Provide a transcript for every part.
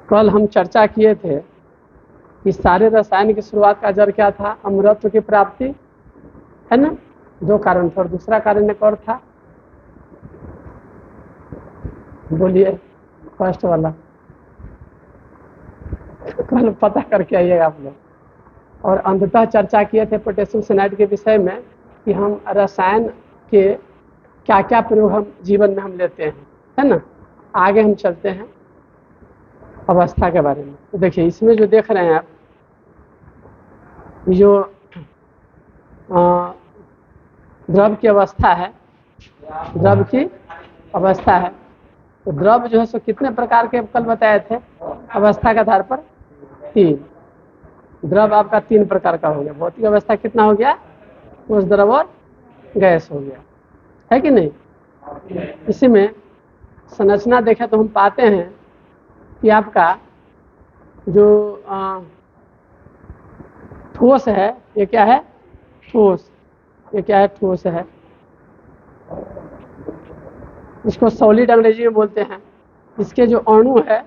कल हम चर्चा किए थे कि सारे रसायन की शुरुआत का जड़ क्या था? अमरत्व की प्राप्ति, है ना? दो कारण थे और दूसरा कारण एक और था, बोलिए, फर्स्ट वाला कल पता करके आइएगा आप लोग। और अंततः चर्चा किए थे पोटेशियम साइनाइड के विषय में कि हम रसायन के क्या क्या प्रयोग हम जीवन में हम लेते हैं, है ना? आगे हम चलते हैं अवस्था के बारे में। तो देखिए, इसमें जो देख रहे हैं आप, जो द्रव की अवस्था है, द्रव की अवस्था है, तो द्रव जो है सो कितने प्रकार के कल बताए थे अवस्था के आधार पर? 3। द्रव आपका 3 प्रकार का हो गया। भौतिक अवस्था कितना हो गया? ठोस, द्रव और गैस हो गया, है कि नहीं? इसी में संरचना देखें तो हम पाते हैं कि आपका जो ठोस है, ये क्या है? ठोस। ये क्या है? ठोस है। इसको सॉलिड अंग्रेजी में बोलते हैं। इसके जो अणु है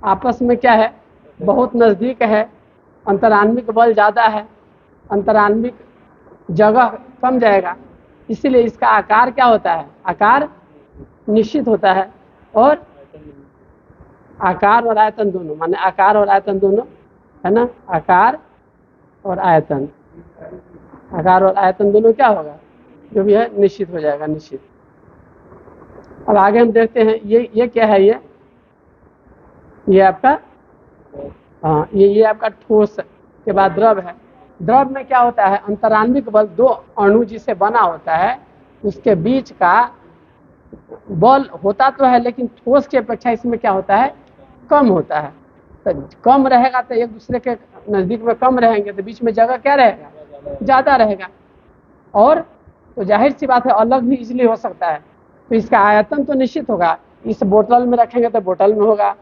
आपस में क्या है? बहुत नज़दीक है। अंतराण्विक बल ज़्यादा है, अंतराण्विक जगह कम जाएगा, इसीलिए इसका आकार क्या होता है? आकार निश्चित होता है। और आकार और आयतन दोनों, माने आकार और आयतन दोनों, है ना? आकार और आयतन, आकार और आयतन दोनों क्या होगा? जो भी है निश्चित हो जाएगा, निश्चित। अब आगे हम देखते हैं, ये क्या है? ये आपका ये आपका ठोस के बाद द्रव है। द्रव में क्या होता है? अंतराण्विक बल, दो अणु जिसे बना होता है उसके बीच का बल होता तो है, लेकिन ठोस की अपेक्षा इसमें क्या होता है? कम होता है। तो कम रहेगा तो एक दूसरे के नज़दीक में कम रहेंगे, तो बीच में जगह क्या रहेगा? ज़्यादा रहेगा। और तो जाहिर सी बात है अलग भी इसलिए हो सकता है। तो इसका आयतन तो निश्चित होगा। इस बोतल में रखेंगे तो बोतल में होगा,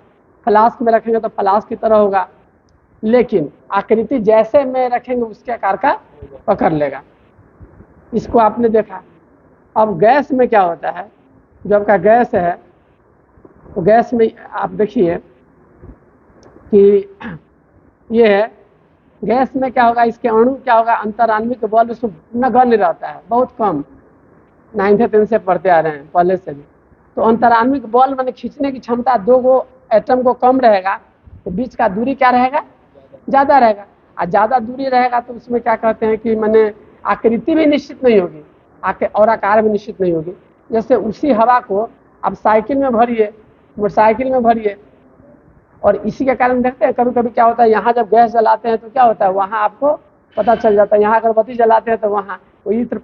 फ्लास्क में रखेंगे तो फ्लास्क की तरह होगा, लेकिन आकृति जैसे में रखेंगे उसके आकार का पकड़ लेगा। इसको आपने देखा। अब गैस में क्या होता है? जो आपका गैस है, तो गैस में आप देखिए कि ये है, गैस में क्या होगा? इसके अणु क्या होगा? अंतराण्विक बल उसमें नगण्य रहता है, बहुत कम। 9th 10th से पढ़ते आ रहे हैं पहले से भी। तो अंतराण्विक बल माने खींचने की क्षमता दो गो एटम को कम रहेगा, तो बीच का दूरी क्या रहेगा? ज़्यादा रहेगा। और ज़्यादा दूरी रहेगा तो उसमें क्या कहते हैं कि माने आकृति भी निश्चित नहीं होगी, और आकार भी निश्चित नहीं होगी। जैसे उसी हवा को आप साइकिल में भरिए, मोटरसाइकिल में भरिए, और इसी के कारण देखते हैं कभी कभी क्या होता है, यहाँ जब गैस जलाते हैं तो क्या होता है? वहाँ आपको पता चल जाता है। यहाँ अगरबत्ती जलाते हैं तो वहाँ वो इत्र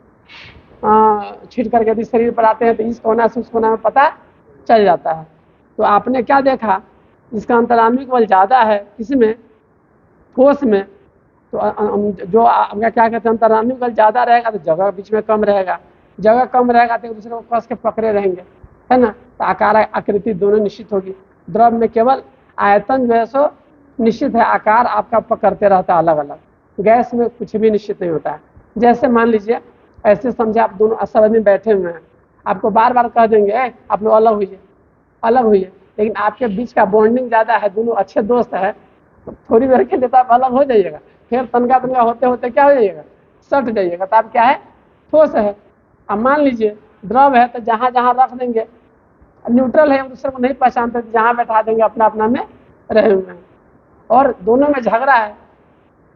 छिट करके यदि शरीर पर आते हैं तो इस कोना से उस कोना में पता चल जाता है। तो आपने क्या देखा? इसका अंतराण्विक बल ज़्यादा है, किसमें? ठोस में। तो जो आपका क्या कहते हैं, अंतराण्विक बल ज़्यादा रहेगा तो जगह बीच में कम रहेगा, जगह कम रहेगा तो एक दूसरे को कस के पकड़े रहेंगे, है ना? तो आकार आकृति दोनों निश्चित होगी। द्रव में केवल आयतन जो है सो निश्चित है, आकार आपका पकड़ते रहता है अलग अलग। गैस में कुछ भी निश्चित नहीं होता है। जैसे मान लीजिए, ऐसे समझे आप दोनों सब आदमी बैठे हुए हैं, आपको बार बार कह देंगे आप लोग अलग हुई, अलग हुई, लेकिन आपके बीच का बॉन्डिंग ज़्यादा है, दोनों अच्छे दोस्त है, तो थोड़ी देर के लिए तो आप अलग हो जाइएगा, फिर तनका तनका होते होते क्या हो जाइएगा? सट जाइएगा। तो आप क्या है? ठोस है। अब मान लीजिए द्रव है, तो जहाँ जहाँ रख देंगे, न्यूट्रल है, दूसरे को नहीं पहचानते, तो जहाँ बैठा देंगे अपना अपना में रहे हुए हैं। और दोनों में झगड़ा है,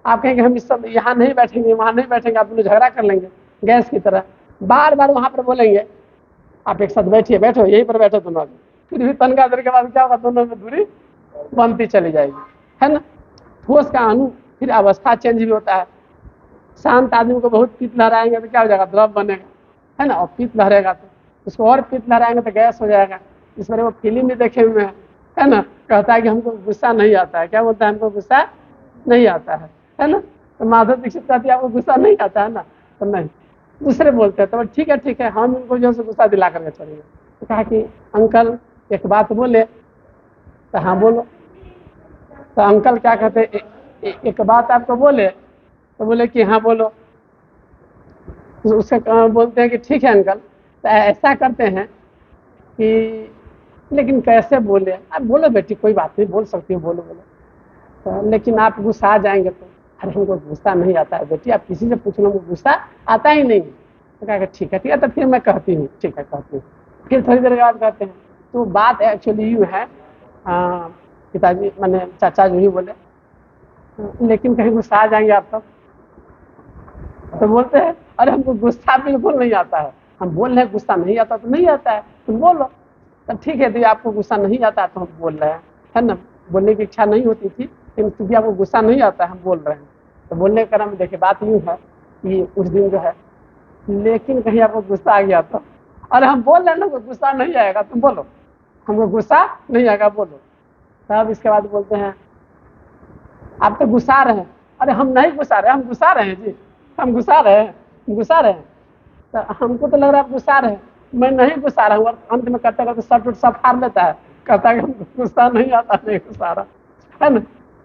आप कहेंगे हम इस सब यहाँ नहीं बैठेंगे, वहाँ नहीं बैठेंगे, आप दोनों झगड़ा कर लेंगे गैस की तरह, बार बार वहाँ पर बोलेंगे आप एक साथ बैठिए, बैठो यहीं पर बैठो दोनों आदमी, फिर भी तनका देर के बाद क्या होगा? दोनों में दूरी बनती चली जाएगी, है ना? ठोस का अणु फिर अवस्था चेंज भी होता है। शांत आदमी को बहुत पीत लहराएंगे तो क्या हो जाएगा? द्रव बनेगा, है ना? और पीत लहरेगा तो उसको और पीत लहराएंगे तो गैस हो जाएगा। इस बारे वो फिल्म भी देखे हुए हैं, है ना? कहता है कि हमको गुस्सा नहीं आता है। क्या बोलता है? हमको गुस्सा नहीं आता है ना? तो माधव दीक्षित कहती है आपको गुस्सा नहीं आता है ना? तो नहीं, दूसरे बोलते हैं तो ठीक है ठीक है, हम इनको जो है गुस्सा दिला करके चलेंगे। तो कहा कि अंकल एक बात बोले, तो हाँ बोलो। तो अंकल क्या कहते, एक बात आपको बोले, तो बोले कि हाँ बोलो। उससे बोलते हैं कि ठीक है अंकल, तो ऐसा करते हैं कि लेकिन कैसे बोले? अब बोलो बेटी, कोई बात नहीं, बोल सकती हो, बोलो बोलो। तो लेकिन आप गुस्सा आ जाएंगे तो, अरे हमको गुस्सा नहीं आता है बेटी, आप किसी से पूछ लो, मुझे गुस्सा आता ही नहीं। तो कहा ठीक है ठीक है, तो फिर मैं कहती हूँ, ठीक है कहती हूँ। फिर थोड़ी देर के बाद कहते हैं। तो बात एक्चुअली यूँ है, पिताजी मैंने चाचा जो ही बोले, लेकिन कहीं गुस्सा आ जाएंगे आप तब? तो बोलते हैं अरे हमको गुस्सा बिल्कुल नहीं आता है, हम बोल रहे हैं गुस्सा नहीं आता तो नहीं आता है, तुम बोलो। तब ठीक है, तो आपको गुस्सा नहीं आता तो हम बोल रहे हैं, है ना? बोलने की इच्छा नहीं होती थी, लेकिन क्योंकि आपको गुस्सा नहीं आता है हम बोल रहे हैं। तो बोलने का क्रम देखिए, बात यूँ है कि उस दिन जो है, लेकिन कहीं आपको गुस्सा आ गया तो, अरे हम बोल रहे हैं ना, गुस्सा नहीं आएगा, तुम बोलो, हमको गुस्सा नहीं आएगा, बोलो। तब इसके बाद बोलते हैं आप तो गुस्सा रहे हैं। अरे हम नहीं गुस्सा रहे, हम गुस्सा रहे हैं जी, हम गुस्सा रहे हैं, गुस्सा रहे हैं। तो हमको तो लग रहा है आप गुस्सा रहे हैं, मैं नहीं गुस्सा रहा हूँ। और अंत में करते करते शर्ट उट सब फाड़ लेता है, कहता है कि हमको गुस्सा नहीं आता, नहीं गुस्सा रहा, है ना?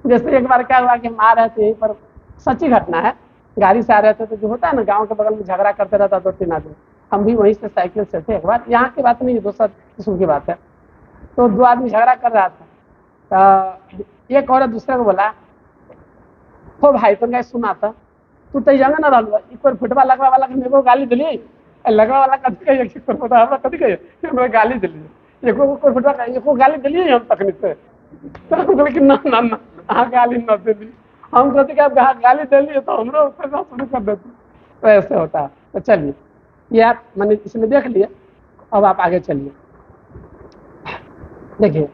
जैसे एक बार क्या हुआ कि हम आ रहे थे यहीं पर, सच्ची घटना है, गाड़ी से आ रहे थे, तो जो होता है ना गाँव के बगल में झगड़ा करते रहता 2-3 आदमी, हम भी वहीं से साइकिल से थे। एक बार, यहाँ की बात नहीं है, दूसरा किस्म की बात है। तो 2 आदमी झगड़ा कर रहा था, तो एक औरत दूसरे को बोला, हो भाई तुम क्या सुना था, तू तो जंग ना रहा, एक बार फुटबॉल लगवा वाला मेरे को गाली दिली, लगवा वाला कभी कही एक फुटबॉल हमरा कभी कही मेरे गाली दिली, एको कोई फुटबॉल एको गाली दिली हम तकनीक से। तो हम बोले कि ना ना ना, हाँ गाली न दिली, हम कहते कि आप गाली दिली तो हमरो ऊपर शुरू कर देते। तो ऐसे होता है। तो चलिए, ये आप मैंने इसमें देख लिया, अब आप आगे चलिए। देखिए,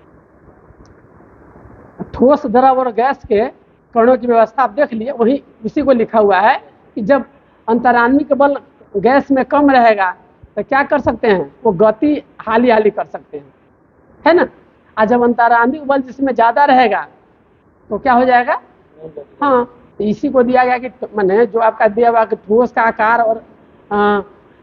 ठोस, द्रव और गैस के कणों की व्यवस्था आप देख लिए, वही उसी को लिखा हुआ है कि जब अंतराण्विक बल गैस में कम रहेगा तो क्या कर सकते हैं, वो गति हाली हाली कर सकते हैं, है ना? और जब अंतराण्विक बल जिसमें ज्यादा रहेगा तो क्या हो जाएगा? हाँ, तो इसी को दिया गया कि मैंने जो आपका दिया हुआ कि ठोस का आकार और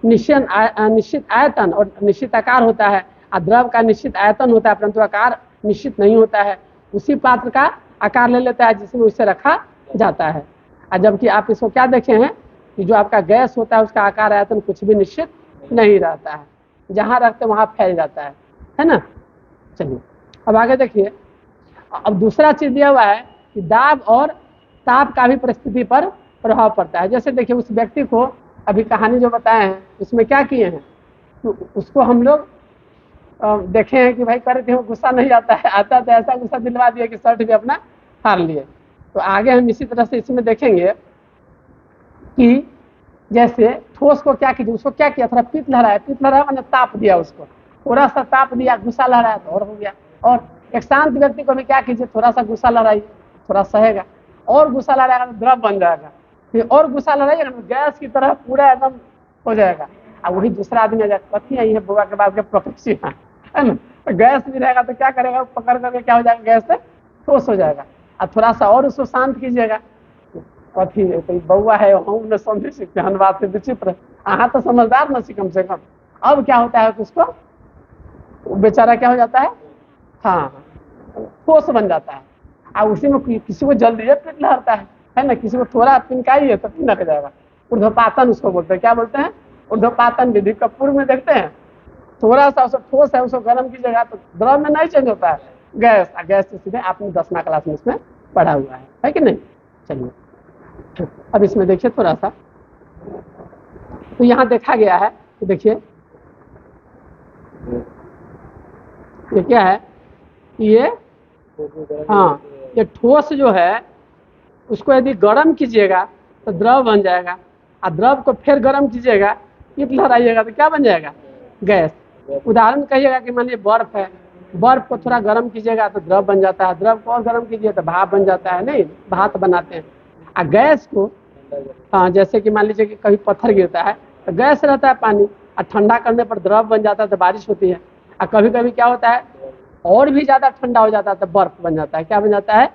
निश्चित आयतन और निश्चित आकार होता है, और द्रव का निश्चित आयतन होता है परंतु आकार निश्चित नहीं होता है। उसी पात्र का आकार ले लेता है जिसमें उसे रखा जाता है। और जबकि आप इसको क्या देखे हैं कि जो आपका गैस होता है उसका आकार आयतन कुछ भी निश्चित नहीं रहता है, जहाँ रखते वहाँ फैल जाता है ना? चलिए अब आगे देखिए। अब दूसरा चीज दिया हुआ है कि दाब और ताप का भी परिस्थिति पर प्रभाव पड़ता है। जैसे देखिए, उस व्यक्ति को अभी कहानी जो बताए हैं उसमें क्या किए हैं, तो उसको हम लोग देखे हैं कि भाई करे थे, वो गुस्सा नहीं आता है, आता तो ऐसा गुस्सा दिलवा दिया कि शर्ट भी अपना फाड़ लिए। तो आगे हम इसी तरह से इसमें देखेंगे कि जैसे ठोस को क्या कीजिए, उसको क्या किया, थोड़ा पीत लहराया, पीत लहराया मैंने ताप दिया, उसको थोड़ा सा ताप दिया, गुस्सा लहराया तो और हो गया। और एक शांत व्यक्ति को भी क्या कीजिए, थोड़ा सा गुस्सा लहराइए, थोड़ा सहेगा, और गुस्सा लहराएगा तो द्रव बन जाएगा, फिर और गुस्सा लहराइएगा तो गैस की तरह पूरा एकदम हो जाएगा। और वही दूसरा आदमी आ जाएगा, कथी है ये बुआ के बाद के प्रकृति है ना? तो गैस भी रहेगा तो क्या करेगा, पकड़ करके क्या हो जाएगा, गैस से ठोस हो जाएगा। और थोड़ा सा और उसको शांत कीजिएगा, कथी कोई बउआ है हम न समझे सीखते हन, बात से विचित्र, अहाँ तो समझदार न सी कम से कम। अब क्या होता है कि उसको बेचारा क्या हो जाता है, हाँ ठोस बन जाता है। और उसी में किसी को जल्दी ये पेट लहरता है ना? किसी को थोड़ा पिनकाइए तो पिनक जाएगा, ऊर्ध्वपातन उसको बोलते हैं। क्या बोलते हैं? ऊर्ध्वपातन विधि। कपूर में देखते हैं, थोड़ा सा उसको ठोस है, उसको गर्म कीजिएगा तो द्रव में नहीं चेंज होता है, गैस, गैस से सीधे आपने 10वीं क्लास में इसमें पढ़ा हुआ है कि नहीं? चलिए अब इसमें देखिए थोड़ा सा, तो यहाँ देखा गया है कि देखिए ये क्या है, ये हाँ, ये ठोस जो है उसको यदि गर्म कीजिएगा तो द्रव बन जाएगा, और द्रव को फिर गर्म कीजिएगा, हीट लहराइएगा तो क्या बन जाएगा, गैस। उदाहरण कहिएगा कि मान लीजिए बर्फ है, बर्फ को थोड़ा गर्म कीजिएगा तो द्रव बन जाता है, द्रव को और गर्म कीजिए तो भाप बन जाता है, नहीं भात बनाते हैं। और गैस को, हाँ जैसे कि मान लीजिए कि कभी पत्थर गिरता है तो गैस रहता है पानी, और ठंडा करने पर द्रव बन जाता है तो बारिश होती है। और कभी कभी क्या होता है, और भी ज्यादा ठंडा हो जाता है तो बर्फ बन जाता है। क्या बन जाता है?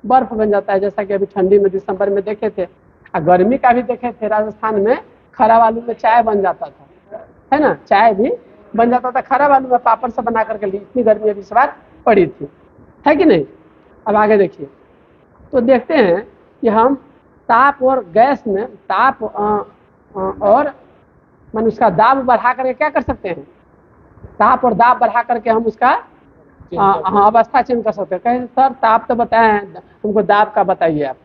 बर्फ बन जाता है। जैसा कि अभी ठंडी में दिसंबर में देखे थे, और गर्मी का भी देखे थे, राजस्थान में खराब आलू में चाय बन जाता था, है ना? चाय भी बन जाता था खराब आलू में, पापड़ से बना करके ली। इतनी गर्मी अभी इस बार पड़ी थी, है कि नहीं? अब आगे देखिए, तो देखते हैं कि हम ताप और गैस में ताप और मान उसका दाब बढ़ा करके क्या कर सकते हैं, ताप और दाब बढ़ा करके हम उसका हाँ अवस्था चेंज कर सकते हैं। कहें सर ताप तो बताए हैं, हमको दाब का बताइए आप,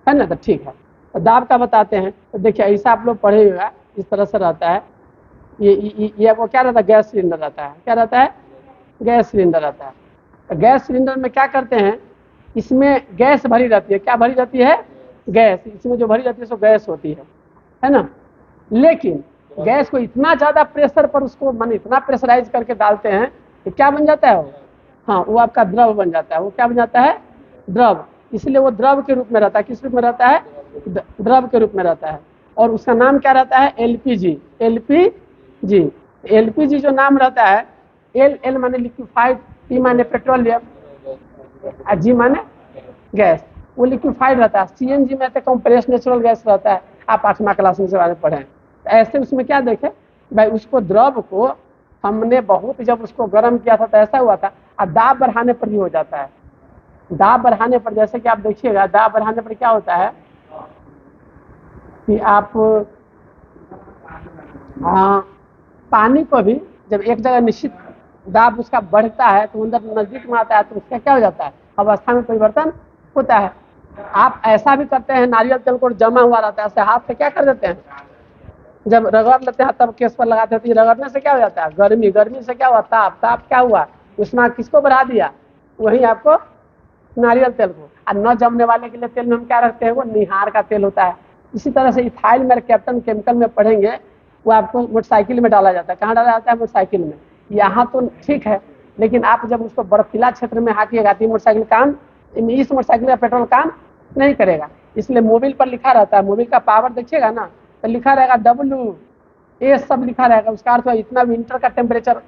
है ना, तो ठीक है, तो दाब का बताते हैं। तो देखिए ऐसा आप लोग पढ़े होगा, इस तरह से रहता है। ये वो क्या रहता है, गैस सिलेंडर रहता है। क्या रहता है, गैस सिलेंडर रहता है। तो गैस सिलेंडर में क्या करते हैं, इसमें गैस भरी रहती है। क्या भरी रहती है, गैस। इसमें जो भरी रहती है सो गैस होती है ना। लेकिन गैस को इतना ज्यादा प्रेशर पर उसको मान इतना प्रेशराइज करके डालते हैं कि क्या बन जाता है वो, हाँ वो आपका द्रव बन जाता है। वो क्या बन जाता है, द्रव। इसलिए वो द्रव के रूप में रहता है। किस रूप में रहता है, द्रव के रूप में रहता है। और उसका नाम क्या रहता है, एलपीजी। एलपीजी, एलपीजी जो नाम रहता है, एल माने लिक्विफाइड, पी माने पेट्रोलियम, जी माने गैस। वो लिक्विफाइड रहता है। सीएनजी में तो कंप्रेस्ड नेचुरल गैस रहता है, आप 8वां क्लास में से बारे में पढ़े। ऐसे उसमें क्या देखे भाई, उसको द्रव को हमने बहुत जब उसको गर्म किया था तो ऐसा हुआ था, और दाब बढ़ाने पर भी हो जाता है। दाब बढ़ाने पर, जैसे कि आप देखिएगा, दाब बढ़ाने पर क्या होता है कि आप पानी को भी जब एक जगह निश्चित दाब उसका बढ़ता है तो अंदर नजदीक में आता है, तो उसका क्या हो जाता है, अवस्था में परिवर्तन होता है। आप ऐसा भी करते हैं, नारियल तेल को जमा हुआ रहता है, ऐसे हाथ से क्या कर देते हैं, जब रगड़ लेते हैं तब केस पर लगाते हैं, तो रगड़ने से क्या हो जाता है, गर्मी। गर्मी से क्या हुआ, ताप। ताप क्या हुआ, उसमें किसको बढ़ा दिया, वही आपको नारियल तेल को। और न जमने वाले के लिए तेल में हम क्या रखते हैं, वो निहार का तेल होता है। इसी तरह से इथाइल में कैप्टन केमिकल में पढ़ेंगे, वो आपको मोटरसाइकिल में डाला जाता है। कहाँ डाला जाता है, मोटरसाइकिल में। यहाँ तो ठीक है, लेकिन आप जब उसको बर्फीला क्षेत्र में हाकिएगा तो मोटरसाइकिल काम, इस मोटरसाइकिल का पेट्रोल काम नहीं करेगा। इसलिए मोबिल पर लिखा रहता है, मोबिल का पावर देखिएगा ना, तो लिखा रहेगा डब्ल्यू ए, सब लिखा रहेगा। उसका अर्थ इतना विंटर का टेम्परेचर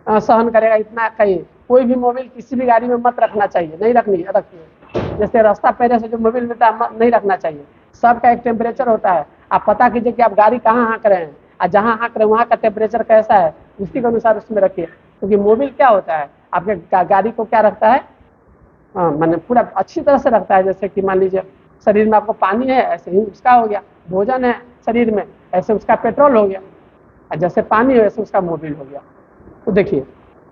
सहन करेगा, इतना कहीं। कोई भी मोबिल किसी भी गाड़ी में मत रखना चाहिए, नहीं रखिए। जैसे रास्ता पहले से जो मोबिल मिलता है नहीं रखना चाहिए। सबका एक टेम्परेचर होता है। आप पता कीजिए कि आप गाड़ी कहाँ हाँक रहे हैं, और जहाँ हाँक रहे हैं वहाँ का टेम्परेचर कैसा है, उसी के अनुसार उसमें रखिए। क्योंकि मोबिल क्या होता है, आपके गाड़ी को क्या रखता है, मैंने पूरा अच्छी तरह से रखता है। जैसे कि मान लीजिए शरीर में आपको पानी है, ऐसे ही उसका हो गया। भोजन है शरीर में, ऐसे उसका पेट्रोल हो गया। और जैसे पानी है वैसे उसका मोबिल हो गया। तो देखिए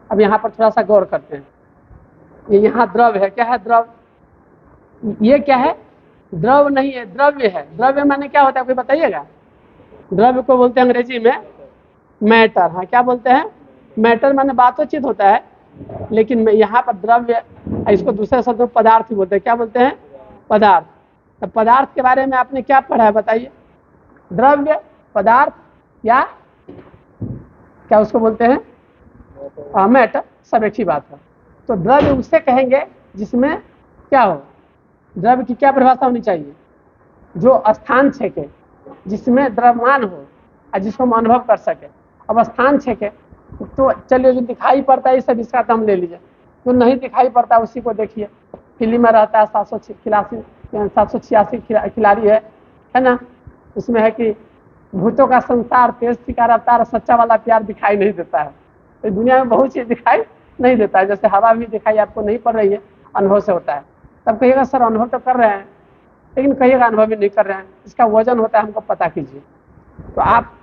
अब यहाँ पर थोड़ा सा गौर करते हैं। ये यहाँ द्रव है, क्या है, द्रव। ये क्या है, द्रव नहीं है, द्रव्य है। द्रव्य माने क्या होता है, कोई बताइएगा। द्रव्य को बोलते हैं अंग्रेजी में मैटर। हाँ क्या बोलते हैं, मैटर माने बातोचित होता है। लेकिन यहाँ पर द्रव्य, इसको दूसरे शब्द में पदार्थ बोलते हैं। क्या बोलते हैं, पदार्थ। तो पदार्थ के बारे में आपने क्या पढ़ा है बताइए, द्रव्य, पदार्थ, या क्या उसको बोलते हैं, मैटर, सब एक ही बात है। तो द्रव्य उससे कहेंगे जिसमें क्या हो, द्रव्य की क्या परिभाषा होनी चाहिए, जो स्थान छेके, जिसमें द्रव्यमान हो और जिसको हम अनुभव कर सके। अब स्थान छेके तो चलिए, जो दिखाई पड़ता है ये सब इसका तो हम ले लीजिए। जो नहीं दिखाई पड़ता उसी को देखिए। फिल्म में रहता है 786 खिलाड़ी है ना। उसमें है कि भूतों का संसार, तेज का रफ्तार, सच्चा वाला प्यार दिखाई नहीं देता है। तो दुनिया में बहुत चीज दिखाई नहीं देता है। जैसे हवा भी दिखाई आपको नहीं पड़ रही है, अनुभव से होता है। तब कहिएगा सर अनुभव तो कर रहे हैं, लेकिन कहिएगा अनुभव भी नहीं कर रहे हैं। इसका वजन होता है, हमको पता कीजिए। तो आप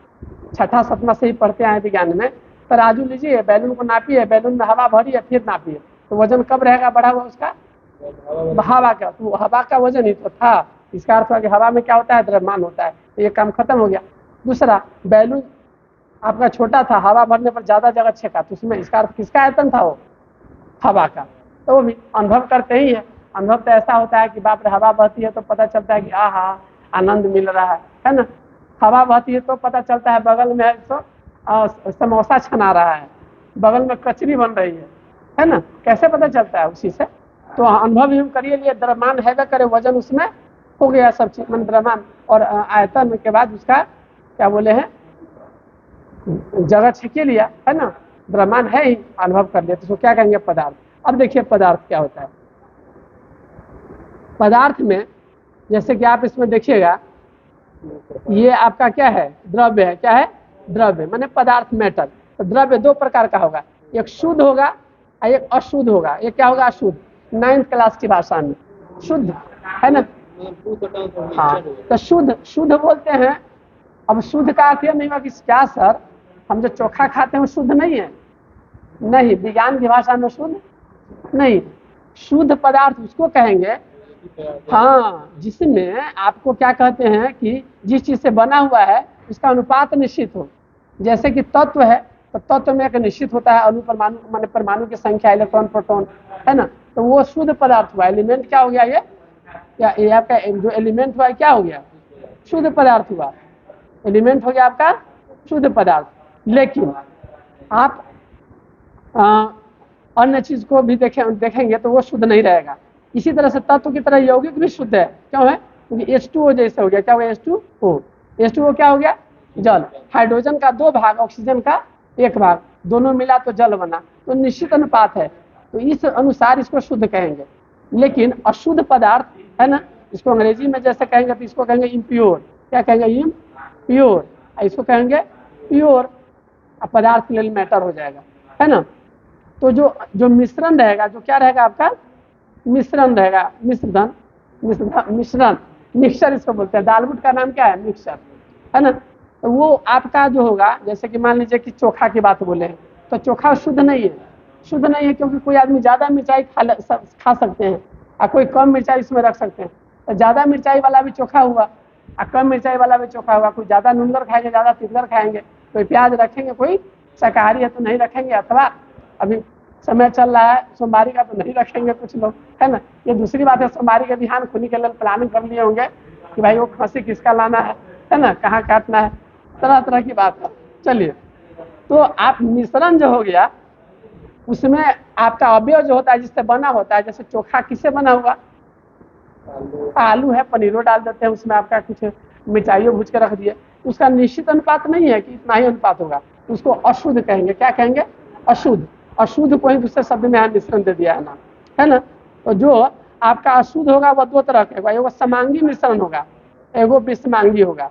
6ठा 7वां से ही पढ़ते आए विज्ञान में। तराजू लीजिए, बैलून को नापिए, बैलून में हवा भरी है, फिर नापिए, तो वजन कब रहेगा बढ़ा हुआ उसका, हवा का। तो हवा का वजन ही तो था। इसका अर्थ है कि हवा में क्या होता है, द्रव्यमान होता है। तो ये काम खत्म हो गया। दूसरा, बैलून आपका छोटा था, हवा भरने पर ज्यादा जगह छेका, तो उसमें इसका अर्थ किसका आयतन था, वो हवा का। तो वो भी अनुभव करते ही है। अनुभव तो ऐसा होता है कि बाप रे हवा बहती है तो पता चलता है कि आहा आनंद मिल रहा है ना। हवा बहती है तो पता चलता है बगल में तो समोसा छना रहा है, बगल में कचरी बन रही है ना। कैसे पता चलता है, उसी से। तो अनुभव ही करिए, लिए द्रव्यमान है करे, वजन उसमें हो गया सब चीज, मन द्रव्यमान। और आयतन के बाद उसका क्या बोले हैं, जगह छेके लिया है ना, द्रव्यमान है ही, अनुभव कर लिया, तो उसको क्या कहेंगे, पदार्थ। अब देखिए पदार्थ क्या होता है। पदार्थ में जैसे कि आप इसमें देखिएगा, ये आपका क्या है, द्रव्य है। क्या है, द्रव्य माने पदार्थ, मेटल। तो द्रव्य दो प्रकार का होगा, एक शुद्ध होगा और एक अशुद्ध होगा। एक क्या होगा, अशुद्ध। 9th क्लास की भाषा में शुद्ध है ना। हाँ, तो शुद्ध बोलते हैं। अब शुद्ध का अर्थ यह नहीं हुआ कि क्या सर हम जो चोखा खाते हैं वो शुद्ध नहीं है। नहीं, विज्ञान की भाषा में शुद्ध नहीं, शुद्ध पदार्थ उसको कहेंगे, हाँ, जिसमें आपको क्या कहते हैं कि जिस चीज से बना हुआ है उसका अनुपात निश्चित हो। जैसे कि तत्व है, तो तत्व में एक निश्चित होता है अणु परमाणु, माने परमाणु की संख्या, इलेक्ट्रॉन प्रोटॉन, है ना, तो वो शुद्ध पदार्थ हुआ। एलिमेंट क्या हो गया ये, या ये आपका जो एलिमेंट हुआ क्या हो गया, शुद्ध पदार्थ हुआ। एलिमेंट हो गया आपका शुद्ध पदार्थ। लेकिन आप अन्य चीज को भी देखेंगे तो वो शुद्ध नहीं रहेगा। इसी तरह से तत्व की तरह यौगिक भी शुद्ध है, क्यों है, क्योंकि H2O जैसे हो गया। क्या हो गया, H2O। H2O क्या हो गया, जल। हाइड्रोजन का 2 भाग, ऑक्सीजन का 1 भाग, दोनों मिला तो जल बना, तो निश्चित अनुपात है, तो इस अनुसार इसको शुद्ध कहेंगे। लेकिन अशुद्ध पदार्थ है ना, इसको अंग्रेजी में जैसे कहेंगे तो इसको कहेंगे इम्प्योर। क्या कहेंगे, इम्प्योर। इसको कहेंगे प्योर, पदार्थ के लिए मैटर हो जाएगा, है ना। तो जो जो मिश्रण रहेगा, जो क्या रहेगा आपका मिश्रण रहेगा, मिश्रण, मिश्रण, मिक्सचर इसको बोलते हैं। दाल-बूट का नाम क्या है, मिक्सचर, है ना। तो वो आपका जो होगा, जैसे कि मान लीजिए कि चोखा की बात बोले, तो चोखा शुद्ध नहीं है। शुद्ध नहीं है क्योंकि कोई आदमी ज्यादा मिर्चाई खा सकते हैं और कोई कम मिर्चाई इसमें रख सकते हैं। तो ज्यादा मिर्चाई वाला भी चोखा हुआ और कम मिर्चाई वाला भी चोखा हुआ। कोई ज्यादा नूनगर खाएंगे, ज्यादा तितगर खाएंगे, कोई प्याज रखेंगे, कोई शाकाहारी है तो नहीं रखेंगे, अथवा अभी समय चल रहा है सोमवारी का तो नहीं रखेंगे कुछ लोग, है ना। ये दूसरी बात है, सोमवारी के बिहान खुनी के लिए प्लानिंग कर लिए होंगे कि भाई वो खस्सी किसका लाना है ना, कहाँ काटना है, तरह तरह की बात है। चलिए, तो आप मिश्रण जो हो गया उसमें आपका अवयव जो होता है जिससे बना होता है, जैसे चोखा किससे बना हुआ, आलू है, पनीरो डाल देते हैं उसमें, आपका कुछ मिर्चाइयों भूज के रख दिए, उसका निश्चित अनुपात नहीं है कि इतना ही अनुपात होगा, उसको अशुद्ध कहेंगे। क्या कहेंगे, अशुद्ध। अशुद्ध को ही दूसरे शब्द में यहाँ मिश्रण दे दिया है ना, है ना। तो जो आपका अशुद्ध होगा वह 2 तरह का होगा, एगो समांगी मिश्रण होगा, एगो विषमांगी होगा।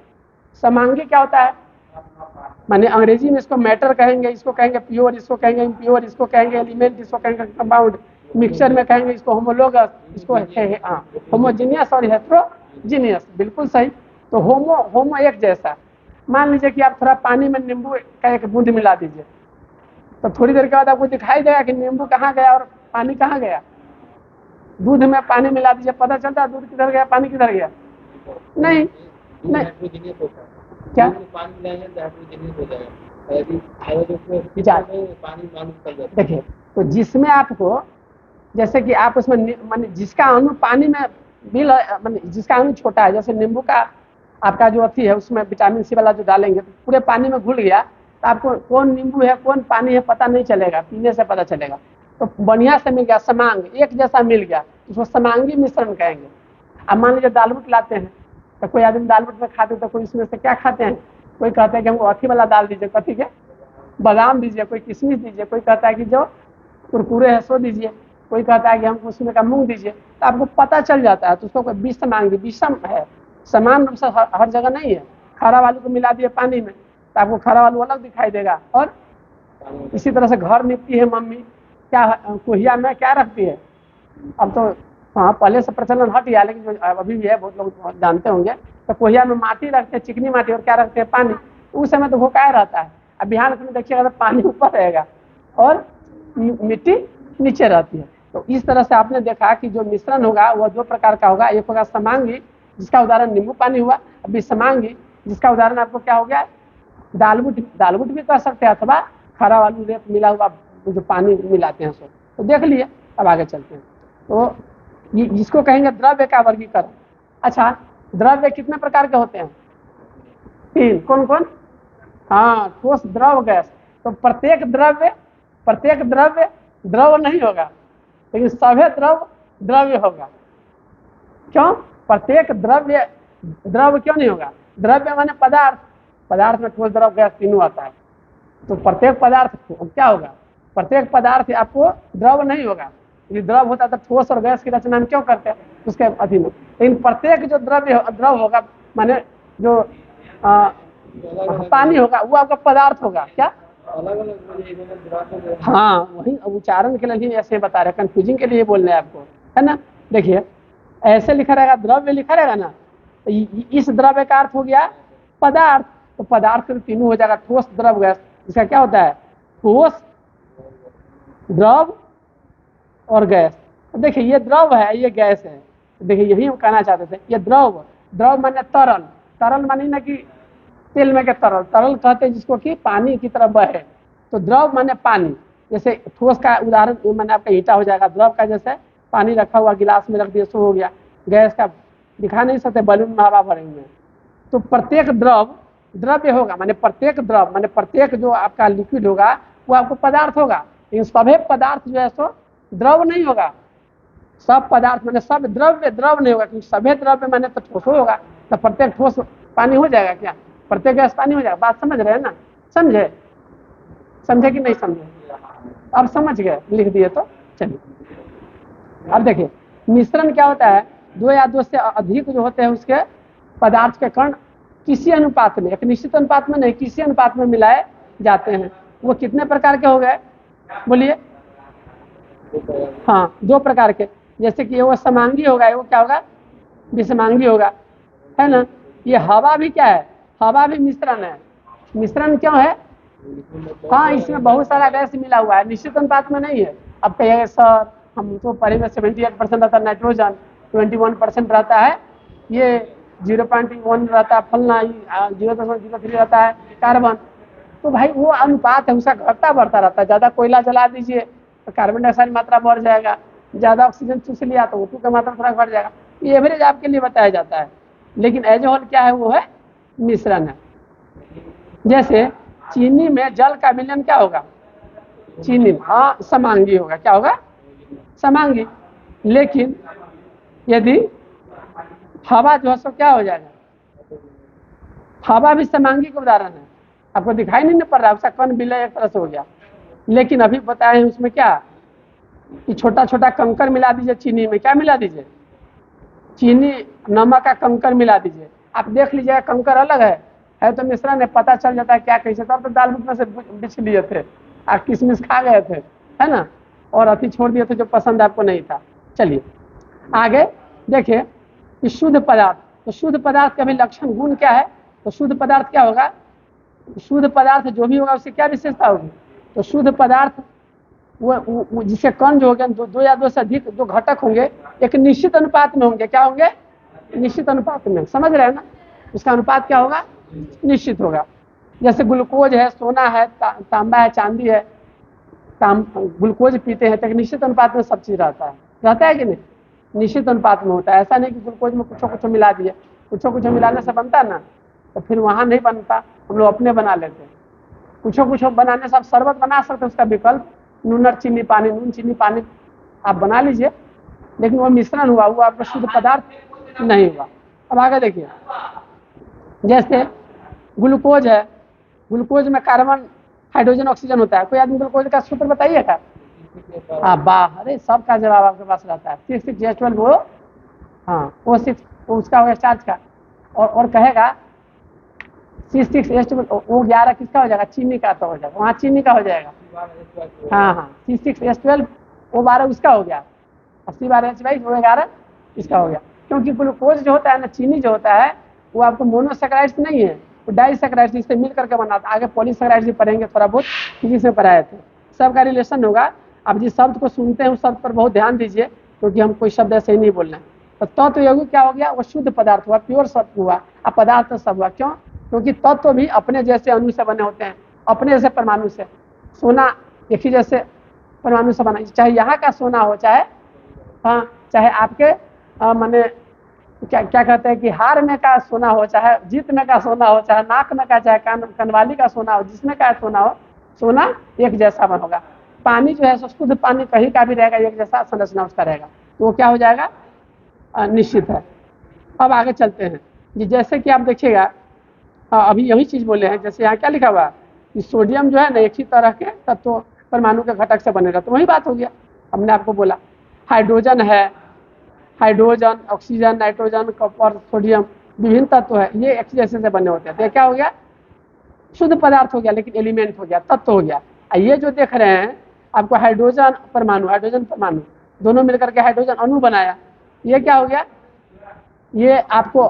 समांगी क्या होता है, माने अंग्रेजी में इसको मैटर कहेंगे, इसको कहेंगे प्योर, इसको कहेंगे इम्प्योर, इसको कहेंगे एलिमेंट, इसको कहेंगे कंपाउंड। मिक्सचर में कहेंगे इसको होमोलोगस, इसको होमोजीनियस और हेट्रोजीनियस। बिल्कुल सही। तो होमो एक जैसा। मान लीजिए कि आप थोड़ा पानी में नींबू का 1 बूंद मिला दीजिए, तो थोड़ी देर के बाद आपको दिखाई देगा कि नींबू कहाँ गया और पानी कहाँ गया। दूध में पानी मिला दीजिए, पता चलता है दूध किधर गया, पानी किधर गया, नहीं नहीं। क्या देखिए, तो जिसमें आपको, जैसे कि आप उसमें माने जिसका अणु पानी में मिल, माने जिसका अणु छोटा है, जैसे नींबू का आपका जो अथी है उसमें विटामिन सी वाला जो डालेंगे तो पूरे पानी में घुल गया, तो आपको कौन नींबू है कौन पानी है पता नहीं चलेगा, पीने से पता चलेगा। तो बढ़िया से मिल गया, समांग एक जैसा मिल गया, उसको समांगी मिश्रण कहेंगे। अब मान लीजिए दाल-बूट लाते हैं, तो कोई आदमी दाल-बूट में खाते तो कोई इसमें से क्या खाते हैं, कोई कहते हैं कि हमको अथी वाला दाल दीजिए, कथी के, बादाम दीजिए, कोई किशमिश दीजिए, कोई कहता है कि जो कुरकुरे है सो दीजिए, कोई कहता है कि हमको उसमें का मूंग दीजिए। तो आपको पता चल जाता है, तो उसको विषमांगी, विषम है, समान रूप से हर जगह नहीं है। खारा वालू को मिला दिए पानी में तो आपको खारा वालू अलग दिखाई देगा। और इसी तरह से घर निपती है मम्मी, क्या कोहिया में क्या रखती है, अब तो हाँ पहले से प्रचलन हट गया, लेकिन अभी भी है, बहुत लोग जानते होंगे। तो कोहिया में माटी रखते हैं, चिकनी माटी, और क्या रखते हैं, पानी। उस समय तो भोकाया रहता है। अब बिहार में देखिएगा तो पानी ऊपर रहेगा और मिट्टी नीचे रहती है। तो इस तरह से आपने देखा कि जो मिश्रण होगा वह 2 प्रकार का होगा। एक होगा समांगी, जिसका उदाहरण नींबू पानी हुआ। विषमांगी, जिसका उदाहरण आपको क्या हो गया, दाल-बूट, दाल-बूट भी कर सकते हैं, अथवा खारा वालू रेत मिला हुआ जो पानी मिलाते हैं सो। तो देख लिए, अब आगे चलते हैं। तो जिसको कहेंगे द्रव्य का वर्गीकरण। अच्छा, द्रव्य कितने प्रकार के होते हैं, 3। कौन कौन, हाँ, ठोस, द्रव, गैस। तो प्रत्येक द्रव्य द्रव नहीं होगा, लेकिन सभी द्रव्य होगा। क्यों, प्रत्येक द्रव्य द्रव क्यों नहीं होगा, द्रव्य माने पदार्थ, पदार्थ में ठोस, द्रव, गैस तीनों आता है। तो प्रत्येक पदार्थ क्या होगा, प्रत्येक पदार्थ आपको द्रव नहीं होगा। यदि द्रव होता तो ठोस और गैस की रचना हम क्यों करते हैं उसके अधीन में। लेकिन प्रत्येक जो द्रव होगा, माने जो पानी होगा वो आपका पदार्थ होगा। क्या, हाँ, वही उच्चारण के लिए ऐसे बता रहे, कंफ्यूजिंग के लिए बोल रहे हैं आपको, है ना। देखिए, ऐसे लिखा रहेगा, द्रव्य लिखा रहेगा ना, तो इस द्रव्य का अर्थ हो गया पदार्थ। तो पदार्थ तो तीनों हो जाएगा, ठोस, द्रव, गैस। इसका क्या होता है, ठोस, द्रव, और गैस। तो देखिए ये द्रव है, ये गैस है। तो देखिए यही हम कहना चाहते थे, ये द्रव, द्रव माने तरल, तरल मानी ना कि तेल में के तरल, तरल कहते हैं जिसको कि पानी की तरह बहे। तो द्रव माने पानी, जैसे ठोस का उदाहरण मैंने आपका ईटा हो जाएगा, द्रव का जैसे पानी रखा हुआ गिलास में रख दिया सो हो गया। गैस का दिखा नहीं सकते, बलून में हवा भरे हुए हैं। तो प्रत्येक द्रव द्रव्य होगा, माने प्रत्येक द्रव माने प्रत्येक जो आपका लिक्विड होगा वो आपको पदार्थ होगा, लेकिन सभी पदार्थ जो है सो द्रव नहीं होगा। सब पदार्थ माने सब द्रव्य द्रव नहीं होगा, क्योंकि सभी द्रव्य माने तो ठोस होगा। तो प्रत्येक ठोस पानी हो जाएगा क्या? प्रत्येक गैस पानी हो जाएगा। बात समझ रहे हैं ना? समझे? समझे कि नहीं समझे? अब समझ गए, लिख दिए तो चलिए। अब देखिए मिश्रण क्या होता है, दो या दो से अधिक जो होते हैं उसके पदार्थ के कण किसी अनुपात में, एक निश्चित अनुपात में नहीं, किसी अनुपात में मिलाए जाते हैं। वो कितने प्रकार के हो गए बोलिए? हाँ, दो प्रकार के। जैसे कि वो समांगी होगा, वो क्या होगा? विषमांगी होगा, है ना? ये हवा भी क्या है? हवा भी मिश्रण है। मिश्रण क्यों है? हाँ, इसमें बहुत सारा गैस मिला हुआ है, निश्चित अनुपात में नहीं है। अब कहिएगा सर हम तो पढ़े में 78% रहता है नाइट्रोजन, 21% रहता है ये 0.1 रहता है फलना, 0.03 रहता है कार्बन। तो भाई वो अनुपात है, उसका घटता बढ़ता रहता है। ज़्यादा कोयला जला दीजिए तो कार्बन डाइऑक्साइड मात्रा बढ़ जाएगा, ज़्यादा ऑक्सीजन चूस लिया तो O2 का मात्रा थोड़ा बढ़ जाएगा। ये एवरेज आपके लिए बताया जाता है, लेकिन एज ए होल क्या है? वो है मिश्रण है। जैसे चीनी में जल का विलयन क्या होगा? चीनी, हाँ समांगी होगा। क्या होगा? समांगी। लेकिन यदि हवा जो है सो क्या हो जाएगा? हवा भी समांगी का उदाहरण है। आपको दिखाई नहीं पड़ रहा, उसका कण विलय एक तरह से हो गया। लेकिन अभी बताए हैं उसमें क्या कि छोटा छोटा कंकर मिला दीजिए चीनी में। क्या मिला दीजिए? चीनी नमक का कंकर मिला दीजिए, आप देख लीजिएगा कंकर अलग है तो मिश्रण है, पता चल जाता है क्या कैसे। तब तो दाल में से बिछ लिए थे, आप किशमिश खा गए थे, है ना, और अति छोड़ दिए थे जो पसंद आपको नहीं था। चलिए आगे देखिए कि शुद्ध पदार्थ। तो शुद्ध पदार्थ का भी लक्षण गुण क्या है? तो शुद्ध पदार्थ क्या होगा? शुद्ध पदार्थ जो भी होगा उसकी क्या विशेषता होगी? तो शुद्ध पदार्थ वो जिसके कण जो होंगे दो या दो से अधिक जो घटक होंगे एक निश्चित अनुपात में होंगे। क्या होंगे? निश्चित अनुपात में। समझ रहे हैं ना? उसका अनुपात क्या होगा? निश्चित होगा। जैसे ग्लूकोज है, सोना है, तांबा है, चांदी है। ग्लूकोज पीते हैं तो एक निश्चित अनुपात में सब चीज रहता है कि नहीं? निश्चित अनुपात में होता है। ऐसा नहीं कि ग्लूकोज में कुछ मिला दिए, कुछ मिलाने से बनता ना, तो फिर वहां नहीं बनता, हम लोग अपने बना लेते हैं। कुछ बनाने से आप शरबत बना सकते हैं, उसका विकल्प नून और चीनी पानी, नून चीनी पानी आप बना लीजिए, लेकिन वो मिश्रण हुआ, वो आपका शुद्ध पदार्थ नहीं हुआ। अब आगे देखिए, जैसे ग्लूकोज है, ग्लूकोज में कार्बन हाइड्रोजन ऑक्सीजन होता है। कोई आदमी ग्लूकोज का सूत्र बताइएगा? हाँ वाह, अरे सबका जवाब आपके पास रहता है। 6H12 वो, हाँ वो 6 उसका होगा स्टार्च का, और कहेगा C6H12 वो 11 किसका हो जाएगा? चीनी का तो हो जाएगा, वहाँ चीनी का हो जाएगा। हाँ, C6H12 वो 12 उसका हो गया, 80 12H22 वो 11 इसका हो गया। क्योंकि ग्लूकोज जो होता है ना, चीनी जो होता है वो आपको मोनोसेकेराइड्स नहीं है, वो डाइसेकेराइड्स, इससे मिल करके बनाता है। आगे पॉलीसेकेराइड्स भी पढ़ेंगे, थोड़ा बहुत फिजिक्स में पढ़ाए थे, सबका रिलेशन होगा। अब जिस शब्द को सुनते हैं उस शब्द पर बहुत ध्यान दीजिए, क्योंकि हम कोई शब्द ऐसे ही नहीं बोल रहे हैं। तो तत्व यौगिक क्या हो गया? वो शुद्ध पदार्थ हुआ, प्योर सत्व हुआ। अब पदार्थ तो सब हुआ, क्यों? क्योंकि तत्व भी अपने जैसे अणु से बने होते हैं, अपने जैसे परमाणु से। सोना एक ही जैसे परमाणु से बना, चाहे यहाँ का सोना हो, चाहे हाँ चाहे आपके माने क्या कहते हैं कि हार में का सोना हो, चाहे जीत में का सोना हो, चाहे नाक में का, चाहे कनवाली का सोना हो, जिसमें का सोना हो, सोना एक जैसा बन होगा। पानी जो है शुद्ध पानी कहीं का भी रहेगा, एक जैसा संरचना उसका रहेगा, तो वो क्या हो जाएगा? निश्चित है। अब आगे चलते हैं जी। जैसे कि आप देखिएगा अभी यही चीज बोले हैं, जैसे यहाँ क्या लिखा हुआ कि सोडियम जो है ना एक ही तरह के तत्व परमाणु के घटक से बनेगा, तो वही बात हो गया। हमने आपको बोला हाइड्रोजन है, hydrogen, oxygen, nitrogen, copper, sodium विभिन्न तत्व है, ये एक जैसे से बने होते हैं। तो क्या हो गया? शुद्ध पदार्थ हो गया, लेकिन एलिमेंट हो गया, तत्व हो गया। ये जो देख रहे हैं आपको हाइड्रोजन परमाणु दोनों मिलकर के हाइड्रोजन अणु बनाया, ये क्या हो गया? ये आपको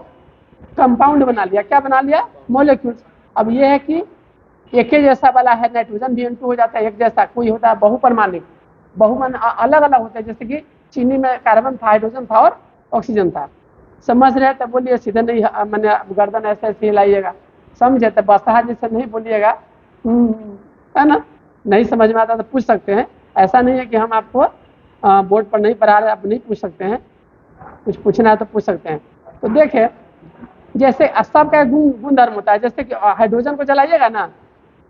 कंपाउंड बना लिया। क्या बना लिया? मॉलिक्यूल्स। अब ये है कि एक ही जैसा वाला है नाइट्रोजन भी N2 हो जाता है एक जैसा, कोई होता है बहुपरमाणिक, बहुमान अलग अलग होते हैं, जैसे कि चीनी में कार्बन था, हाइड्रोजन था और ऑक्सीजन था। समझ रहे तो बोलिए, सीधे नहीं मैंने गर्दन ऐसे ऐसे हिलाइएगा। समझे तो बसहा जैसे नहीं बोलिएगा, है ना। नहीं समझ में आता तो पूछ सकते हैं, ऐसा नहीं है कि हम आपको बोर्ड पर नहीं पढ़ा रहे, आप नहीं पूछ सकते हैं, कुछ पूछना है तो पूछ सकते हैं। तो देखिए, जैसे सबका गुण गुणधर्म होता है, जैसे कि हाइड्रोजन को जलाइएगा ना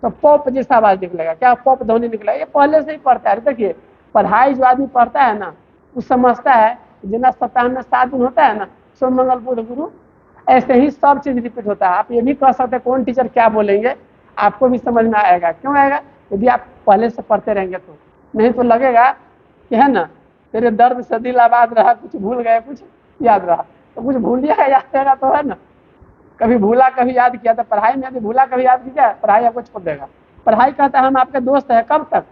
तो पॉप जैसा आवाज निकलेगा, क्या पॉप ध्वनि निकलेगा, ये पहले से ही पढ़ता है। देखिए, पढ़ाई जो आदमी पढ़ता है ना, वो समझता है जितना सप्ताह में 7 दिन होता है ना, सोम मंगल बुध गुरु, ऐसे ही सब चीज रिपीट होता है। आप ये भी कह सकते हैं कौन टीचर क्या बोलेंगे, आपको भी समझ में आएगा। क्यों आएगा? यदि आप पहले से पढ़ते रहेंगे तो। नहीं तो लगेगा कि है ना, तेरे दर्द से दिल आबाद रहा, कुछ भूल गए कुछ याद रहा। तो कुछ भूल गया याद रहेगा तो, है ना, कभी भूला कभी याद किया। तो पढ़ाई में यदि भूला कभी याद किया, पढ़ाई आपको छोड़ देगा। पढ़ाई कहता है हम आपके दोस्त हैं, कब तक?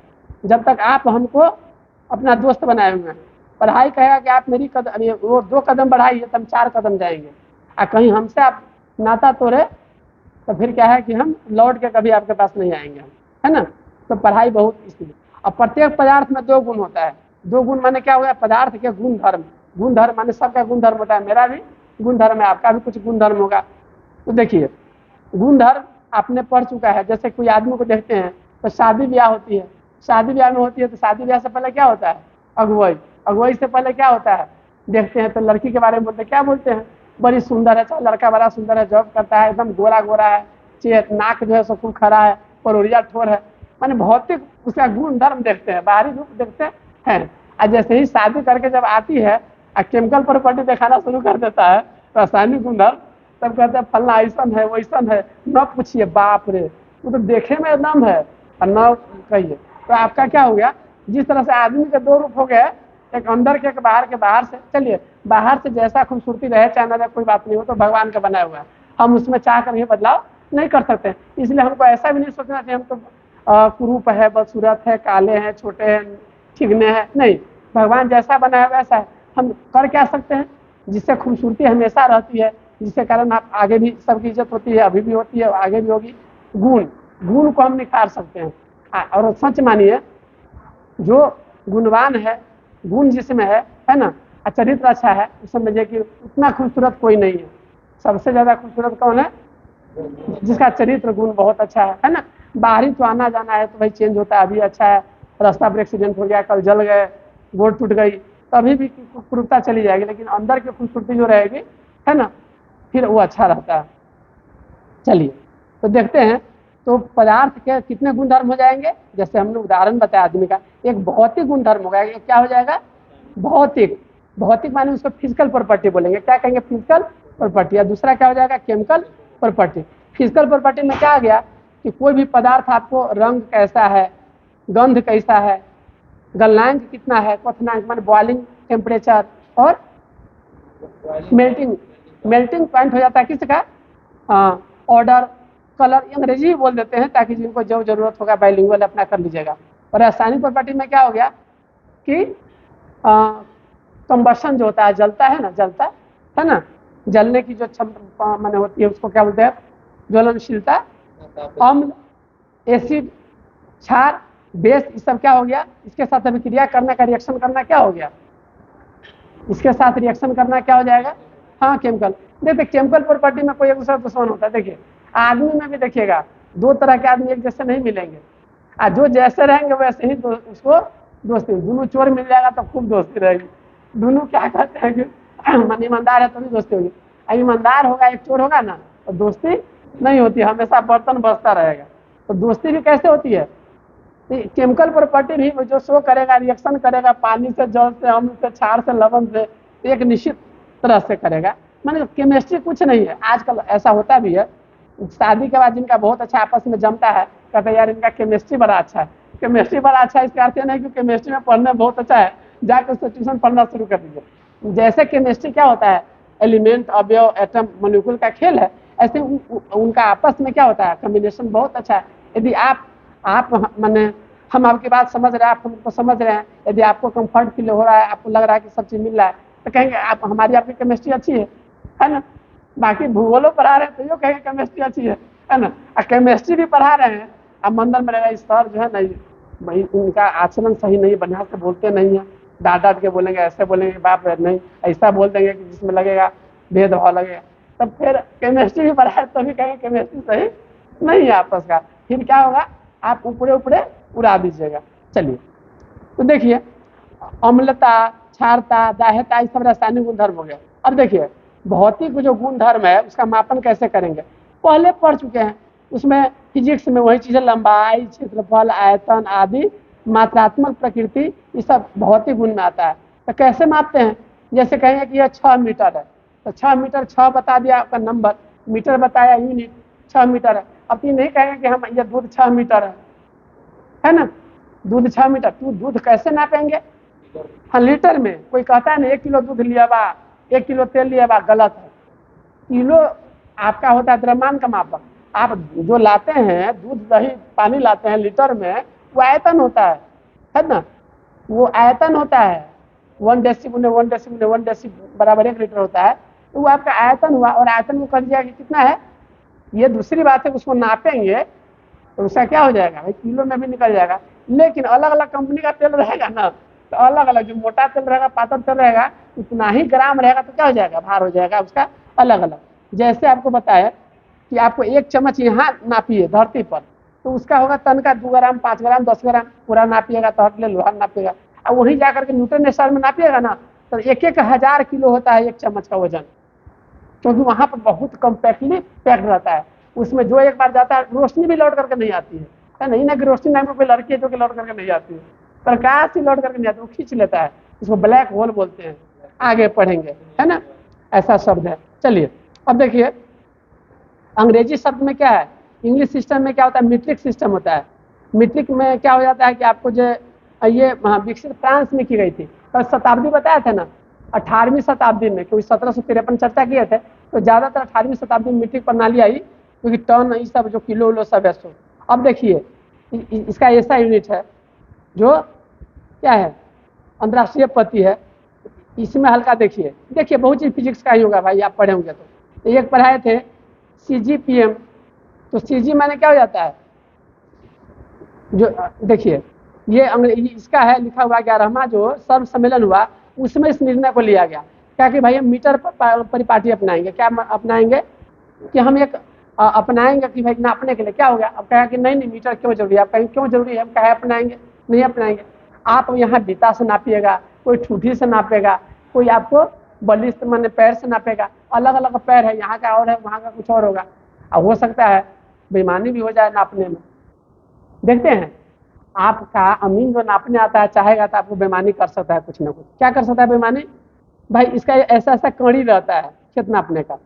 जब तक आप हमको अपना दोस्त बनाए हुए हैं। पढ़ाई कहेगा कि आप मेरी कदम, वो 2 कदम बढ़ाइए तो हम 4 कदम जाएंगे, और कहीं हमसे आप नाता तोड़े तो फिर क्या है कि हम लौट के कभी आपके पास नहीं आएंगे हम, है ना। तो पढ़ाई बहुत इसलिए। और प्रत्येक पदार्थ में 2 गुण होता है। 2 गुण माने क्या हुआ? पदार्थ के गुण धर्म। गुण धर्म माने सबका गुण धर्म होता है, मेरा भी गुण धर्म है, आपका भी कुछ गुण धर्म होगा। तो देखिए, गुण धर्म आपने पढ़ चुका है। जैसे कोई आदमी को देखते हैं तो शादी ब्याह होती है, शादी ब्याह में होती है तो शादी ब्याह से पहले क्या होता है? अगुवाई। अगुवाई से पहले क्या होता है? देखते हैं तो लड़की के बारे में बोलते हैं, क्या बोलते हैं? बड़ी सुंदर है, चाहे लड़का बड़ा सुंदर है, जॉब करता है, एकदम गोरा गोरा है, नाक जो है सब कुछ खड़ा है, परोरिया ठोर है, माने भौतिक उसका गुण धर्म देखते हैं, बाहरी रूप देखते हैं। और जैसे ही शादी करके जब आती है और केमिकल प्रॉपर्टी दिखाना शुरू कर देता है, रासायनिक गुण धर्म, तब कहते हैं फलना ऐसा है वैसन है, न पूछिए, बाप रे, वो तो देखे में दम है और न कहिए। तो आपका क्या हो गया? जिस तरह से आदमी के 2 रूप हो गए, एक अंदर के, एक बाहर के। बाहर से चलिए, बाहर से जैसा खूबसूरती रहे चाहे न रहे कोई बात नहीं, हो तो भगवान का बनाया हुआ है, हम उसमें चाह कर ये बदलाव नहीं कर सकते। इसलिए हमको ऐसा भी नहीं सोचना चाहिए हम तो कुरूप है, बदसूरत है, काले हैं, छोटे हैं, ठिगने हैं, नहीं। भगवान जैसा बनाया वैसा है। हम कर क्या सकते हैं? जिससे खूबसूरती हमेशा रहती है, जिसके कारण आप आगे भी सबकी इज्जत होती है, अभी भी होती है, आगे भी होगी। गुण, गुण को हम निखार सकते हैं। और सच मानिए, जो गुणवान है, गुण जिसमें है ना, चरित्र अच्छा है, उस समझिए कि उतना खूबसूरत कोई नहीं है। सबसे ज्यादा खूबसूरत कौन है? जिसका चरित्र गुण बहुत अच्छा है ना। बाहरी तो आना जाना है तो भाई चेंज होता है, अभी अच्छा है, रास्ता पर एक्सीडेंट हो गया, कल जल गए, गोड़ टूट गई, तो अभी भी कुरूपता चली जाएगी, लेकिन अंदर की खूबसूरती जो रहेगी, है ना, फिर वो अच्छा रहता है। चलिए, तो देखते हैं। तो पदार्थ के कितने गुणधर्म हो जाएंगे? जैसे हमने उदाहरण बताया आदमी का, एक भौतिक गुणधर्म होगा। एक क्या हो जाएगा? भौतिक। भौतिक माने उसको फिजिकल प्रॉपर्टी बोलेंगे। क्या कहेंगे? Physical property. या दूसरा क्या हो जाएगा? Chemical property. फिजिकल प्रॉपर्टी में क्या आ गया कि कोई भी पदार्थ आपको रंग कैसा है, गंध कैसा है, गलनांक कितना है, क्वथनांक माने बॉइलिंग टेम्परेचर, और मेल्टिंग मेल्टिंग पॉइंट हो जाता है किसका? ऑर्डर, कलर, अंग्रेजी ही बोल देते हैं ताकि जिनको जो जरूरत होगा बाइलिंगुअल अपना कर लीजिएगा। और रासायनिक प्रॉपर्टी में क्या हो गया कि कंबशन जो होता है, जलता है ना, जलता है ना, जलने की जो क्षमता माने होती है उसको क्या बोलते हैं? ज्वलनशीलता। अम्ल, एसिड, क्षार, बेस, ये सब क्या हो गया? इसके साथ अभिक्रिया करने का, रिएक्शन करना क्या हो गया? इसके साथ रिएक्शन करना क्या हो जाएगा? हाँ, केमिकल। देखिए, केमिकल प्रॉपर्टी में कोई एक दूसरा दुश्मन होता है। देखिए, आदमी में भी देखिएगा 2 तरह के आदमी एक जैसे नहीं मिलेंगे, और जो जैसे रहेंगे वैसे ही उसको दोस्ती। दोनों चोर मिल जाएगा तो खूब दोस्ती रहेगी। दोनों क्या कहते हैं कि मन ईमानदार है तो भी दोस्ती होगी, ईमानदार होगा एक चोर होगा ना तो दोस्ती नहीं होती, हमेशा बर्तन बसता रहेगा। तो दोस्ती भी कैसे होती है? केमिकल प्रॉपर्टी भी जो शो करेगा, रिएक्शन करेगा पानी से, जल से, अम्ल से, क्षार से, लवण से, एक निश्चित तरह से करेगा। माने केमिस्ट्री कुछ नहीं है। आजकल ऐसा होता भी है, शादी के बाद जिनका बहुत अच्छा आपस में जमता है, कहते हैं यार इनका केमिस्ट्री बड़ा अच्छा है। केमिस्ट्री बड़ा अच्छा है इसका अर्थ नहीं कि केमिस्ट्री में पढ़ने बहुत अच्छा है, जाकर उससे ट्यूशन पढ़ना शुरू कर दीजिए। जैसे केमिस्ट्री क्या होता है? एलिमेंट, अवयव, एटम, मॉलिक्यूल का खेल है, ऐसे उनका आपस में क्या होता है? कॉम्बिनेशन बहुत अच्छा है। यदि आप माने हम आपकी बात समझ रहे हैं, आप हमको समझ रहे हैं, यदि आपको कंफर्ट फील हो रहा है, आपको लग रहा है कि सब चीज मिल रहा है, तो कहेंगे आप हमारी आपकी केमिस्ट्री अच्छी है ना। बाकी भूगोलो पढ़ा रहे हैं तो यो कहेंगे केमिस्ट्री अच्छी है ना। और केमिस्ट्री भी पढ़ा रहे हैं, अब मंदिर में रहेगा इस सर जो है ना भाई उनका आचरण सही नहीं, बढ़िया से बोलते नहीं है, डांट डांट के बोलेंगे, ऐसे बोलेंगे बाप रे नहीं, ऐसा बोल देंगे कि जिसमें लगेगा भेदभाव लगेगा, तब फिर केमिस्ट्री भी पढ़ाए तभी कहेंगे केमिस्ट्री सही नहीं है आपस का, फिर क्या होगा, आप ऊपरे ऊपरे उड़ा दीजिएगा। चलिए, तो देखिए अम्लता, क्षारता, दाह्यता, ये सब रासायनिक गुणधर्म हो गया। अब देखिए भौतिक जो गुणधर्म है उसका मापन कैसे करेंगे, पहले पढ़ चुके हैं, उसमें फिजिक्स में वही चीजें, लंबाई, क्षेत्रफल, आयतन आदि, मात्रात्मक प्रकृति, ये सब भौतिक गुण में आता है। तो कैसे मापते हैं, जैसे कहेंगे कि यह 6 मीटर है, तो 6 मीटर, 6 बता दिया आपका नंबर, मीटर बताया यूनिट, 6 मीटर है। अब ये नहीं कहेंगे कि हम ये दूध 6 मीटर है ना, दूध 6 मीटर, तो दूध कैसे नापेंगे, हाँ लीटर में। कोई कहता है ना 1 किलो दूध लिया बा, 1 किलो तेल लिया बा, गलत है। किलो आपका होता है द्रव्यमान का मापक, आप जो लाते हैं दूध दही पानी लाते हैं लीटर में, वो आयतन होता है ना, वो आयतन होता है, 1 डेसी गुने 1 डेसी गुने 1 डेसी बराबर 1 लीटर होता है, तो वो आपका आयतन हुआ, और आयतन को कर दिया कि कितना है, ये दूसरी बात है, उसको नापेंगे तो उसका क्या हो जाएगा भाई, किलो में भी निकल जाएगा। लेकिन अलग अलग कंपनी का तेल रहेगा ना, तो अलग अलग, जो मोटा तेल रहेगा, पातल तेल रहेगा, उतना ही ग्राम रहेगा, तो क्या हो जाएगा, भार हो जाएगा उसका अलग अलग। जैसे आपको बताया कि आपको 1 चम्मच यहाँ नापिए धरती पर, तो उसका होगा तन का 2 ग्राम, 5 ग्राम, 10 ग्राम, पूरा नापिएगा तो ले लोहा नापिएगा। अब वहीं जाकर के न्यूटन स्टार में नापिएगा ना, तो 1,000 किलो होता है 1 चम्मच का वजन, क्योंकि वहां पर बहुत कम्पैक्टली पैक्ड रहता है। उसमें जो एक बार जाता है, रोशनी भी लौट करके नहीं आती है नहीं ना, कि रोशनी नाम की कोई लड़की है जो कि लौट करके नहीं आती है, प्रकाश ही लौट करके नहीं आता, वो खींच लेता है, इसको ब्लैक होल बोलते हैं, आगे पढ़ेंगे, है ना, ऐसा शब्द है। चलिए अब देखिए अंग्रेजी शब्द में क्या है, इंग्लिश सिस्टम में क्या होता है, मीट्रिक सिस्टम होता है। मीट्रिक में क्या हो जाता है कि आपको जो ये विकसित फ्रांस में की गई थी, तो शताब्दी बताया था ना, 18वीं शताब्दी में, क्योंकि 1753 चर्चा किए थे, तो ज्यादातर 18वीं शताब्दी में मीट्रिक प्रणाली आई, क्योंकि टन ये सब जो किलो उलो सब है सो। अब देखिए इसका ऐसा यूनिट है जो क्या है, अंतर्राष्ट्रीय पति है, इसमें हल्का देखिए, देखिए बहुत चीज फिजिक्स का ही होगा भाई, आप पढ़े होंगे तो एक पढ़ाए थे CGPM, तो CG माने क्या हो जाता है, जो देखिए ये इसका है लिखा हुआ 11वां जो सर्व सम्मेलन हुआ, उसमें इस निर्णय को लिया गया, क्या कि भाई हम मीटर परिपाटी अपनाएंगे, क्या अपनाएंगे कि हम एक अपनाएंगे कि भाई नापने के लिए क्या हो गया। अब कहा कि नहीं नहीं मीटर क्यों जरूरी है, आप कहेंगे क्यों जरूरी है, हम कहे अपनाएंगे, नहीं अपनाएंगे। आप यहाँ बीता से नापिएगा, कोई ठूठी से नापेगा, कोई आपको बलिष्ठ माने पैर से नापेगा, अलग अलग पैर है, यहाँ का और है, वहाँ का कुछ और होगा, और हो सकता है बेईमानी भी हो जाए नापने में। देखते हैं आपका अमीन जो नापने आता है चाहेगा तो आपको बेईमानी कर सकता है, कुछ ना कुछ क्या कर सकता है बेईमानी भाई, इसका ऐसा ऐसा कड़ी रहता है खेत नापने का।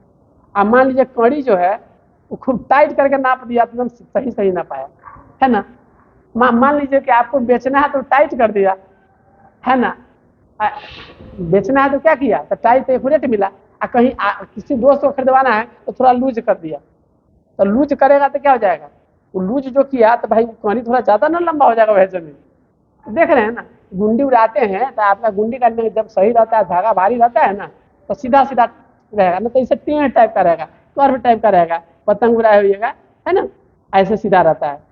अब मान लीजिए कड़ी जो है वो खूब टाइट करके नाप दिया तो एकदम सही सही ना पाया, है ना। मान लीजिए कि आपको बेचना है तो टाइट कर दिया, है ना, बेचना है तो क्या किया, तो टाइट एक रेट मिला, कहीं किसी दोस्त को खरीदवाना है तो थोड़ा लूज कर दिया, तो लूज करेगा तो क्या हो जाएगा, वो लूज जो किया तो भाई कहानी थोड़ा ज्यादा ना लंबा हो जाएगा वह जमीन। देख रहे हैं ना, गुंडी उड़ाते हैं तो आपका गुंडी का जब सही रहता है, धागा भारी रहता है ना, तो सीधा सीधा रहेगा ना, तो इसे टेढ़ टाइप का रहेगा, कर्व टाइप का रहेगा, पतंग उड़ाए हुएगा, है ना, ऐसे सीधा रहता है।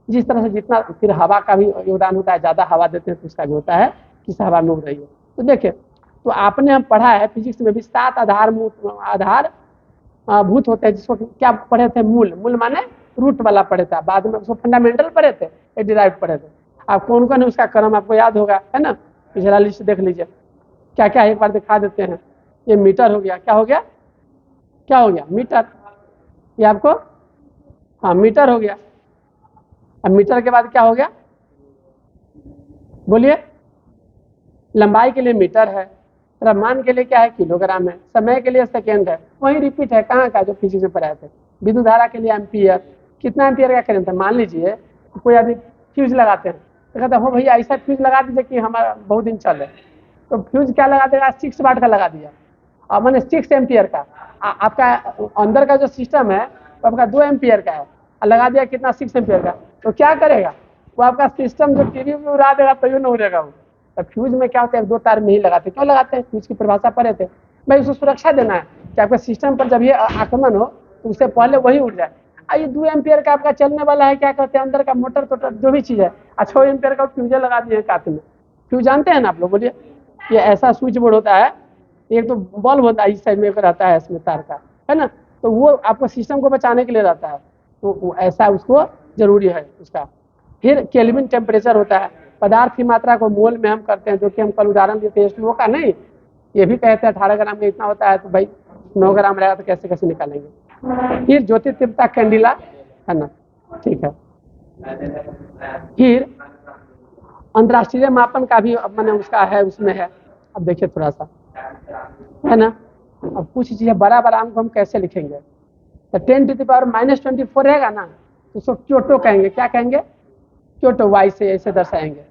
जिस तरह से जितना फिर हवा का भी योगदान होता है, ज्यादा हवा देते हैं तो उसका भी होता है, किस हवा में उड़ रही है। तो देखिए, तो आपने हम पढ़ा है फिजिक्स में भी 7 आधार भूत होते हैं, जिसको क्या पढ़े थे, मूल। मूल माने रूट वाला पढ़े था, बाद में उसको फंडामेंटल पढ़े थे, एक डिराइव पढ़े थे। आप कौन कौन है उसका क्रम आपको याद होगा, है ना, पिछला लिस्ट देख लीजिए क्या क्या, एक बार दिखा देते हैं। ये मीटर हो गया, क्या हो गया, क्या हो गया, मीटर, ये आपको, हाँ मीटर हो गया। अब मीटर के बाद क्या हो गया, बोलिए, लंबाई के लिए मीटर है, द्रव्यमान के लिए क्या है, किलोग्राम है, समय के लिए सेकेंड है, वही रिपीट है कहाँ का जो फिजिक्स में पढ़ाए थे। विद्युत धारा के लिए एम्पियर, कितना एम्पियर का करेंट है। मान लीजिए कोई आदमी फ्यूज लगाते हैं, तो कहते हैं हो भैया ऐसा फ्यूज लगा दीजिए कि हमारा बहुत दिन चले, तो फ्यूज क्या लगा देगा, 6 वाट का लगा दिया, और मैंने 6 एम्पियर का, आपका अंदर का जो सिस्टम है वो आपका 2 एम्पियर का है, लगा दिया कितना, 6 एम्पियर का, तो क्या करेगा वो, आपका सिस्टम जो टीवी में उड़ा देगा तभी ना उड़ेगा वो। तो फ्यूज में क्या होता है, 2 तार में ही लगाते, क्यों लगाते हैं, फ्यूज की परिभाषा पढ़े थे भाई, उसको सुरक्षा देना है कि आपके सिस्टम पर जब ये आक्रमण हो तो उससे पहले वही उड़ जाए। ये 2 एम्पियर का आपका चलने वाला है, क्या कहते हैं, अंदर का मोटर टोटर जो भी चीज़ है, 6 एम्पियर का फ्यूजर लगा दिए हैं काफी में। फ्यूज जानते हैं ना आप लोग, बोलिए। ये ऐसा स्विच बोर्ड होता है, एक तो बल्ब होता है इस साइड में रहता है इसमें तार का, है ना, तो वो आपको सिस्टम को बचाने के लिए रहता है, तो वो ऐसा उसको जरूरी है उसका। फिर केल्विन टेम्परेचर होता है, पदार्थ की मात्रा को मोल में हम करते हैं, जो कि हम कल उदाहरण देते हैं स्लो का, नहीं ये भी कहते हैं 18 ग्राम में इतना होता है, तो भाई 9 ग्राम रहेगा तो कैसे कैसे निकालेंगे। फिर ज्योति तीव्रता कैंडिला, है ना, ठीक है। फिर अंतर्राष्ट्रीय मापन का भी मैंने उसका है, उसमें है। अब देखिए थोड़ा सा, है ना, अब कुछ चीजें बड़ा बड़ा अंक हम कैसे लिखेंगे, तो 10⁻⁻24 रहेगा ना, तो उसको क्योटो कहेंगे। क्या कहेंगे? क्योटो, वाई से ऐसे दर्शाएंगे।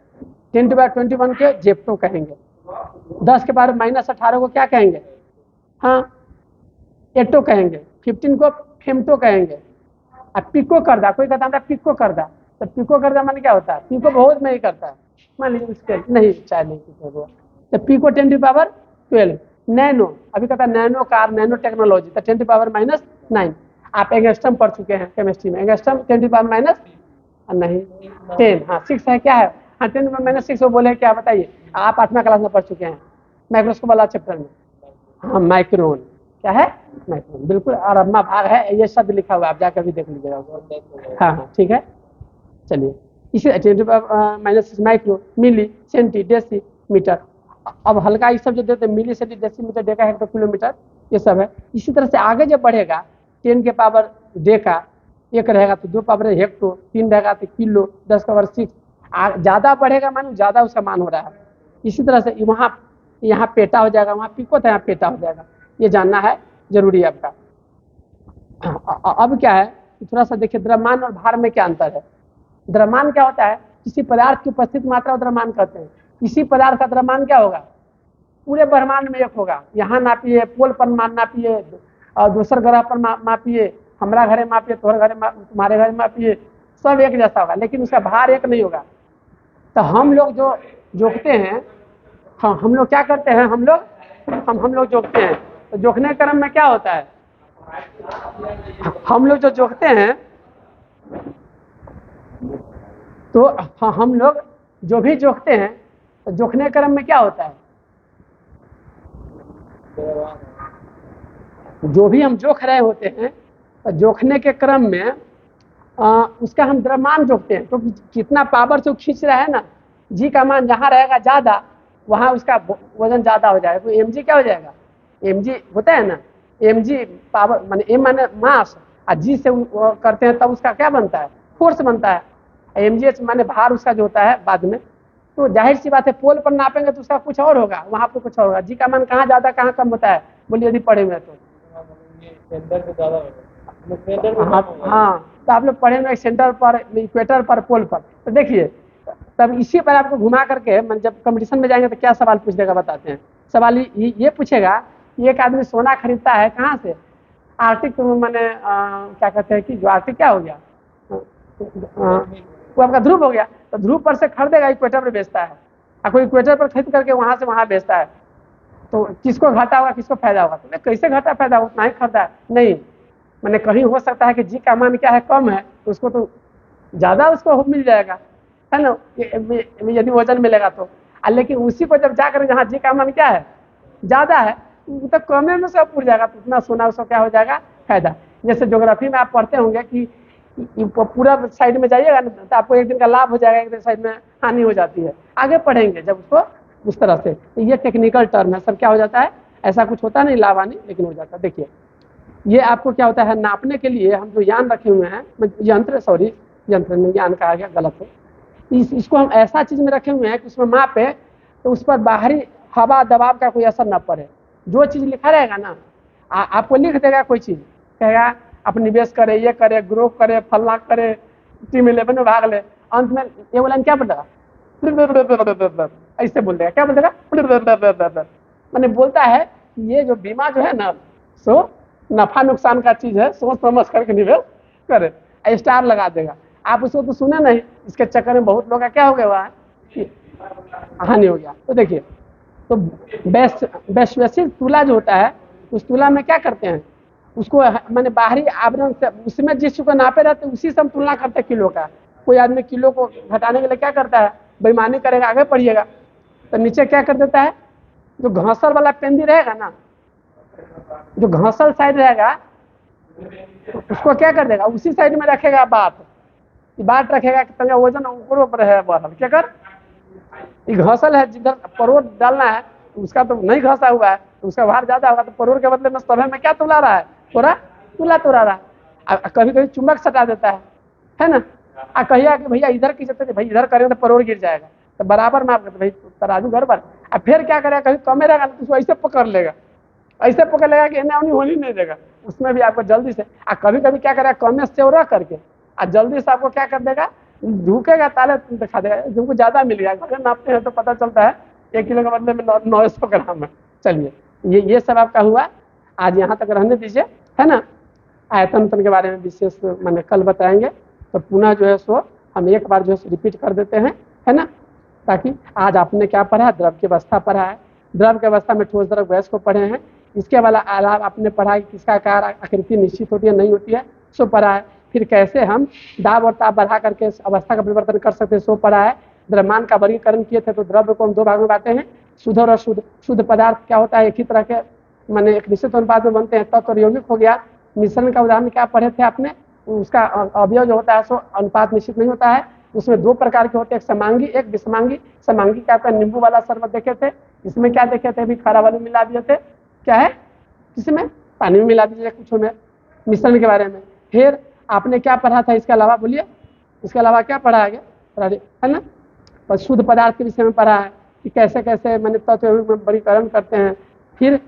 10⁻21 के जेप्टो कहेंगे। 10 के पावर -18 को क्या कहेंगे? हाँ, एटो कहेंगे। 15 को फेमटो कहेंगे। अब पिको करदा, कोई कहता है पिको करदा, तो पिको करदा माने क्या होता है? पिको बहुत में ही करता है, मान लीजिए उसके नहीं चाहे नहीं पिको हुआ, तो पिको 10⁻12। नैनो, अभी कहता है नैनो कार, नैनो टेक्नोलॉजी, तो 10⁻−9। आप एंगस्ट्रम पढ़ चुके हैं केमिस्ट्री में, एंगस्ट्रम 10⁻- नहीं 10, हाँ 6 है, क्या है, हाँ 10⁻6 वो बोले क्या, बताइए आप 8वां क्लास में पढ़ चुके हैं माइक्रोस्कोप वाला चैप्टर में। हाँ माइक्रोन, क्या है? माइक्रोन, बिल्कुल, और अम्मा भाग है, ये शब्द लिखा हुआ है, आप जाकर भी देख लीजिएगा। हाँ हाँ ठीक है, चलिए। इसे 10⁻6 micro, milli, centi, deci, metre. अब हल्का ये सब जो देते हैं, milli, centi, decimetre, deca hecto, kilometre, ये सब है। इसी तरह से आगे जब बढ़ेगा, 10 के पावर डेका, 1 रहेगा तो 2 पावर हेक्टो, 3 रहेगा तो किलो, 10 का पावर 6, ज़्यादा बढ़ेगा मानो ज़्यादा उसका मान हो रहा है। इसी तरह से वहाँ यहाँ पेटा हो जाएगा, वहाँ पिको था, यहाँ पेटा हो जाएगा, ये जानना है, जरूरी है आपका। अब क्या है, थोड़ा सा देखिए, द्रव्यमान और भार में क्या अंतर है। द्रव्यमान क्या होता है? किसी पदार्थ की उपस्थित मात्रा को द्रव्यमान कहते हैं। किसी पदार्थ का द्रव्यमान क्या होगा? पूरे ब्रह्मांड में एक होगा। यहाँ नापिए, पोल पर नापिए, और दूसरे ग्रह पर मापिए, हमारा घरे मापिए, तुम्हारे घरे मापिए, सब एक जैसा होगा, लेकिन उसका भार एक नहीं होगा। तो हम लोग जो जोखते हैं, हाँ हम लोग क्या करते हैं, हम लोग जोखते हैं, तो जोखने के क्रम में क्या होता है, हम लोग जो जोखते हैं, तो हम लोग जो भी जोखते हैं, तो जोखने के क्रम में क्या होता है, जो भी हम जोख रहे होते हैं, तो जोखने के क्रम में उसका हम द्रव्यमान जोखते हैं, तो कितना पावर से खींच रहा है ना, जी का मान जहाँ रहेगा ज़्यादा, वहाँ उसका वजन ज़्यादा हो जाएगा, तो mg क्या हो जाएगा, mg होता है ना, mg पावर माने m माने मास, और जी से करते हैं तब उसका क्या बनता है, फोर्स बनता है। mgh माने भार उसका जो होता है बाद में। तो जाहिर सी बात है, पोल पर नापेंगे तो उसका कुछ और होगा, वहाँ पर कुछ और होगा। जी का मान कहाँ ज़्यादा कहाँ कम होता है, बोलिए यदि पढ़े हुए तो। हाँ, तो आप लोग पढ़े हुए सेंटर पर, इक्वेटर पर, पोल पर। तो देखिए, तब इसी पर आपको घुमा करके, जब कंपटीशन में जाएंगे तो क्या सवाल पूछ देगा, बताते हैं। सवाल ये पूछेगा, एक आदमी सोना खरीदता है कहाँ से, आर्टिक, मैंने क्या कहते हैं कि जो आर्टिक क्या हो गया, वो आपका ध्रुव हो गया, तो ध्रुव पर से खरीदेगा, इक्वेटर पर बेचता है, और कोई इक्वेटर पर खरीद करके वहाँ से वहाँ बेचता है, तो किसको घाटा होगा, किसको फायदा होगा? तो कैसे घाटा फायदा, उतना ही खरीदा है, नहीं मैंने कहीं हो सकता है कि जी का मान क्या है, कम है, तो उसको तो ज़्यादा उसको मिल जाएगा, है ना, यदि वजन मिलेगा तो। लेकिन उसी को जब जाकर जहाँ जी का मान क्या है, ज़्यादा है, तो कमे में सब उड़ जाएगा, तो उतना सोना उसको क्या हो जाएगा, फायदा। जैसे ज्योग्राफी में आप पढ़ते होंगे कि पूरा साइड में जाइएगा ना, तो आपको एक दिन का लाभ हो जाएगा, एक दिन साइड में हानि हो जाती है। आगे पढ़ेंगे जब उसको उस तरह से, तो ये टेक्निकल टर्म है सब, क्या हो जाता है, ऐसा कुछ होता नहीं लाभ हानि, लेकिन हो जाता है। देखिए ये आपको क्या होता है, नापने के लिए हम जो यान रखे हुए हैं, यंत्र नहीं, यान कहा गया, गलत है, इसको हम ऐसा चीज में रखे हुए हैं कि उसमें मापे तो उस पर बाहरी हवा दबाव का कोई असर न पड़े। जो चीज लिखा रहेगा ना, आपको लिख देगा कोई चीज, कहेगा आप निवेश करे, ये करे, ग्रो करे, फलना करे, टीम 11 में भाग ले, अंत में ये बोला क्या बोलेगा, ऐसे बोल देगा, क्या बोल देगा, मैंने बोलता है ये जो बीमा जो है ना, सो नफा नुकसान का चीज है, सोच समझ करके निवेश करे, स्टार लगा देगा। आप उसको तो सुने नहीं, इसके चक्कर में बहुत लोग का क्या हो गया, वहाँ हानि हो गया। तो देखिए, तो वैश्विक तुला जो होता है, उस तुला में क्या करते हैं, उसको मैंने बाहरी आवरण से उसमें जिस को नापे रहते उसी से हम तुलना करते हैं किलो का। कोई आदमी किलो को घटाने के लिए क्या करता है, बेईमानी करेगा, आगे पढ़िएगा तो नीचे क्या कर देता है, जो घासल वाला पेंदी रहेगा ना, जो घासल साइड रहेगा तो उसको क्या कर देगा, उसी साइड में रखेगा बाट रखेगा कि तंगा वजन ऊपर है बढ़ल क्या कर, ये घासल है जिधर परोड़ डालना है उसका तो नहीं घसा हुआ है, तो उसका भार ज्यादा होगा, तो परोड़ के बदले में सभे में क्या तुला रहा है, थोड़ा तुला रहा है। कभी कभी चुम्बक सटा देता है ना, कहिए कि भैया इधर की जगह भाई इधर करेंगे तो परोड़ गिर जाएगा, तो बराबर माप करते भाई तराजू गड़बड़। अब फिर क्या करेगा, कभी कमे रहेगा तो उसको ऐसे पकड़ लेगा, ऐसे पकड़ लेगा कि एना होनी नहीं देगा, उसमें भी आपको जल्दी से। कभी कभी क्या करेगा, कमे चौड़ा करके जल्दी से आपको क्या कर देगा, झुकेगा ताले दिखा देगा, जिनको ज्यादा मिल गया। अगर नापते हैं तो पता चलता है 1 किलो के बदले में 900 ग्राम है। चलिए ये सब आपका हुआ, आज यहाँ तक रहने दीजिए, है ना। आयतन के बारे में विशेष मैंने कल बताएंगे, तो पुनः जो है सो हम एक बार जो है रिपीट कर देते हैं, है ना, ताकि आज आपने क्या पढ़ा, द्रव की अवस्था पढ़ा है, द्रव की अवस्था में ठोस द्रव गैस को पढ़े हैं। इसके अलावा आपने पढ़ा है किसका आकार आकृति निश्चित होती है नहीं होती है, सो पढ़ा है। फिर कैसे हम दाब और ताप बढ़ा करके अवस्था का परिवर्तन कर सकते हैं, सो पढ़ा है। द्रव्यमान का वर्गीकरण किए थे, तो द्रव्य को हम 2 भाग में बांटे हैं, शुद्ध और अशुद्ध। शुद्ध पदार्थ क्या होता है, एक ही तरह के माने एक निश्चित अनुपात में बनते हैं, तत्व और यौगिक हो गया। मिश्रण का उदाहरण क्या पढ़े थे आपने, उसका अवयव जो होता है सो अनुपात निश्चित नहीं होता है, उसमें 2 प्रकार के होते हैं, एक समांगी एक विषमांगी। समांगी का आपका नींबू वाला शरबत देखे थे, इसमें क्या देखे थे, अभी खारा वाले मिला दिए थे, क्या है इसमें पानी में मिला दीजिए कुछ में, मिश्रण के बारे में। फिर आपने क्या पढ़ा था इसके अलावा, बोलिए इसके अलावा क्या पढ़ा आगे, है ना। और शुद्ध पदार्थ के विषय में पढ़ा है कि कैसे कैसे मैंने तत्व में वर्गीकरण करते हैं, फिर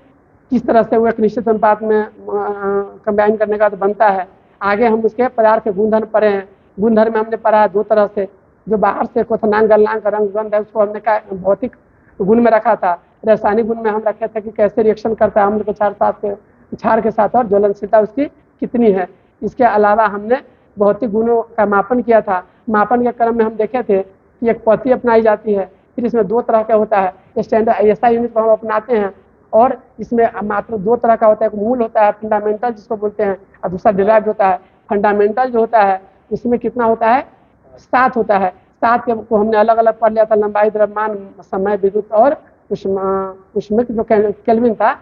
किस तरह से वो एक निश्चित अनुपात में कंबाइन करने का तो बनता है। आगे हम उसके पदार्थ के गुणधर्म पढ़े हैं। गुणधर्म में हमने पढ़ा है 2 तरह से, जो बाहर से क्वथनांक गलनांक रंग गंध है उसको हमने भौतिक गुण में रखा था। रासायनिक गुण में हम रखे थे कि कैसे रिएक्शन करता है अम्ल के क्षार के साथ और ज्वलनशीलता उसकी कितनी है। इसके अलावा हमने भौतिक गुणों का मापन किया था। मापन के क्रम में हम देखे थे कि एक पद्धति अपनाई जाती है, फिर इसमें 2 तरह का होता है, स्टैंडर्ड एसआई यूनिट को हम अपनाते हैं, और इसमें मात्र 2 तरह का होता है, एक मूल होता है फंडामेंटल जिसको बोलते हैं, और दूसरा डिराइव्ड होता है। फंडामेंटल जो होता है उसमें कितना होता है, 7 होता है। 7 को हमने अलग अलग पढ़ लिया था, लंबाई, द्रव्यमान, समय, विद्युत और उष्मिक जो केल्विन था,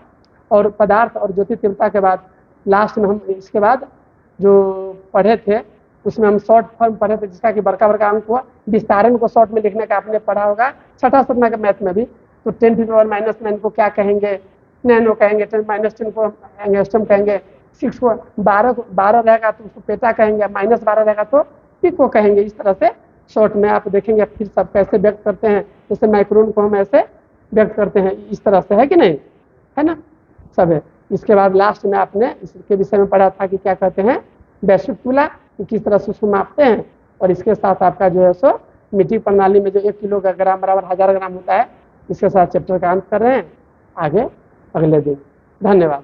और पदार्थ और ज्योति तीव्रता के बाद लास्ट में हम इसके बाद जो पढ़े थे उसमें हम शॉर्ट फॉर्म पढ़े थे, जिसका कि बड़का अंक हुआ। विस्तारण को शॉर्ट में लिखने का आपने पढ़ा होगा 6ठा 7वां के मैथ में भी। तो 10⁻⁻9 को क्या कहेंगे, नैनो कहेंगे, 10⁻10 को एंगस्ट्रम कहेंगे, 6 को 12 रहेगा तो उसको पेटा कहेंगे, -12 रहेगा तो पिको कहेंगे। इस तरह से शॉर्ट में आप देखेंगे फिर सब कैसे व्यक्त करते हैं, जैसे माइक्रोन को हम ऐसे व्यक्त करते हैं, इस तरह से, है कि नहीं, है ना सब है। इसके बाद लास्ट में आपने इसके विषय में पढ़ा था कि क्या कहते हैं वैश्विक तुला, किस तरह से उसको मापते हैं, और इसके साथ आपका जो है सो मीट्रिक प्रणाली में जो 1 किलोग्राम बराबर 1000 ग्राम होता है, इसके साथ चैप्टर का अंत कर रहे हैं। आगे अगले दिन, धन्यवाद।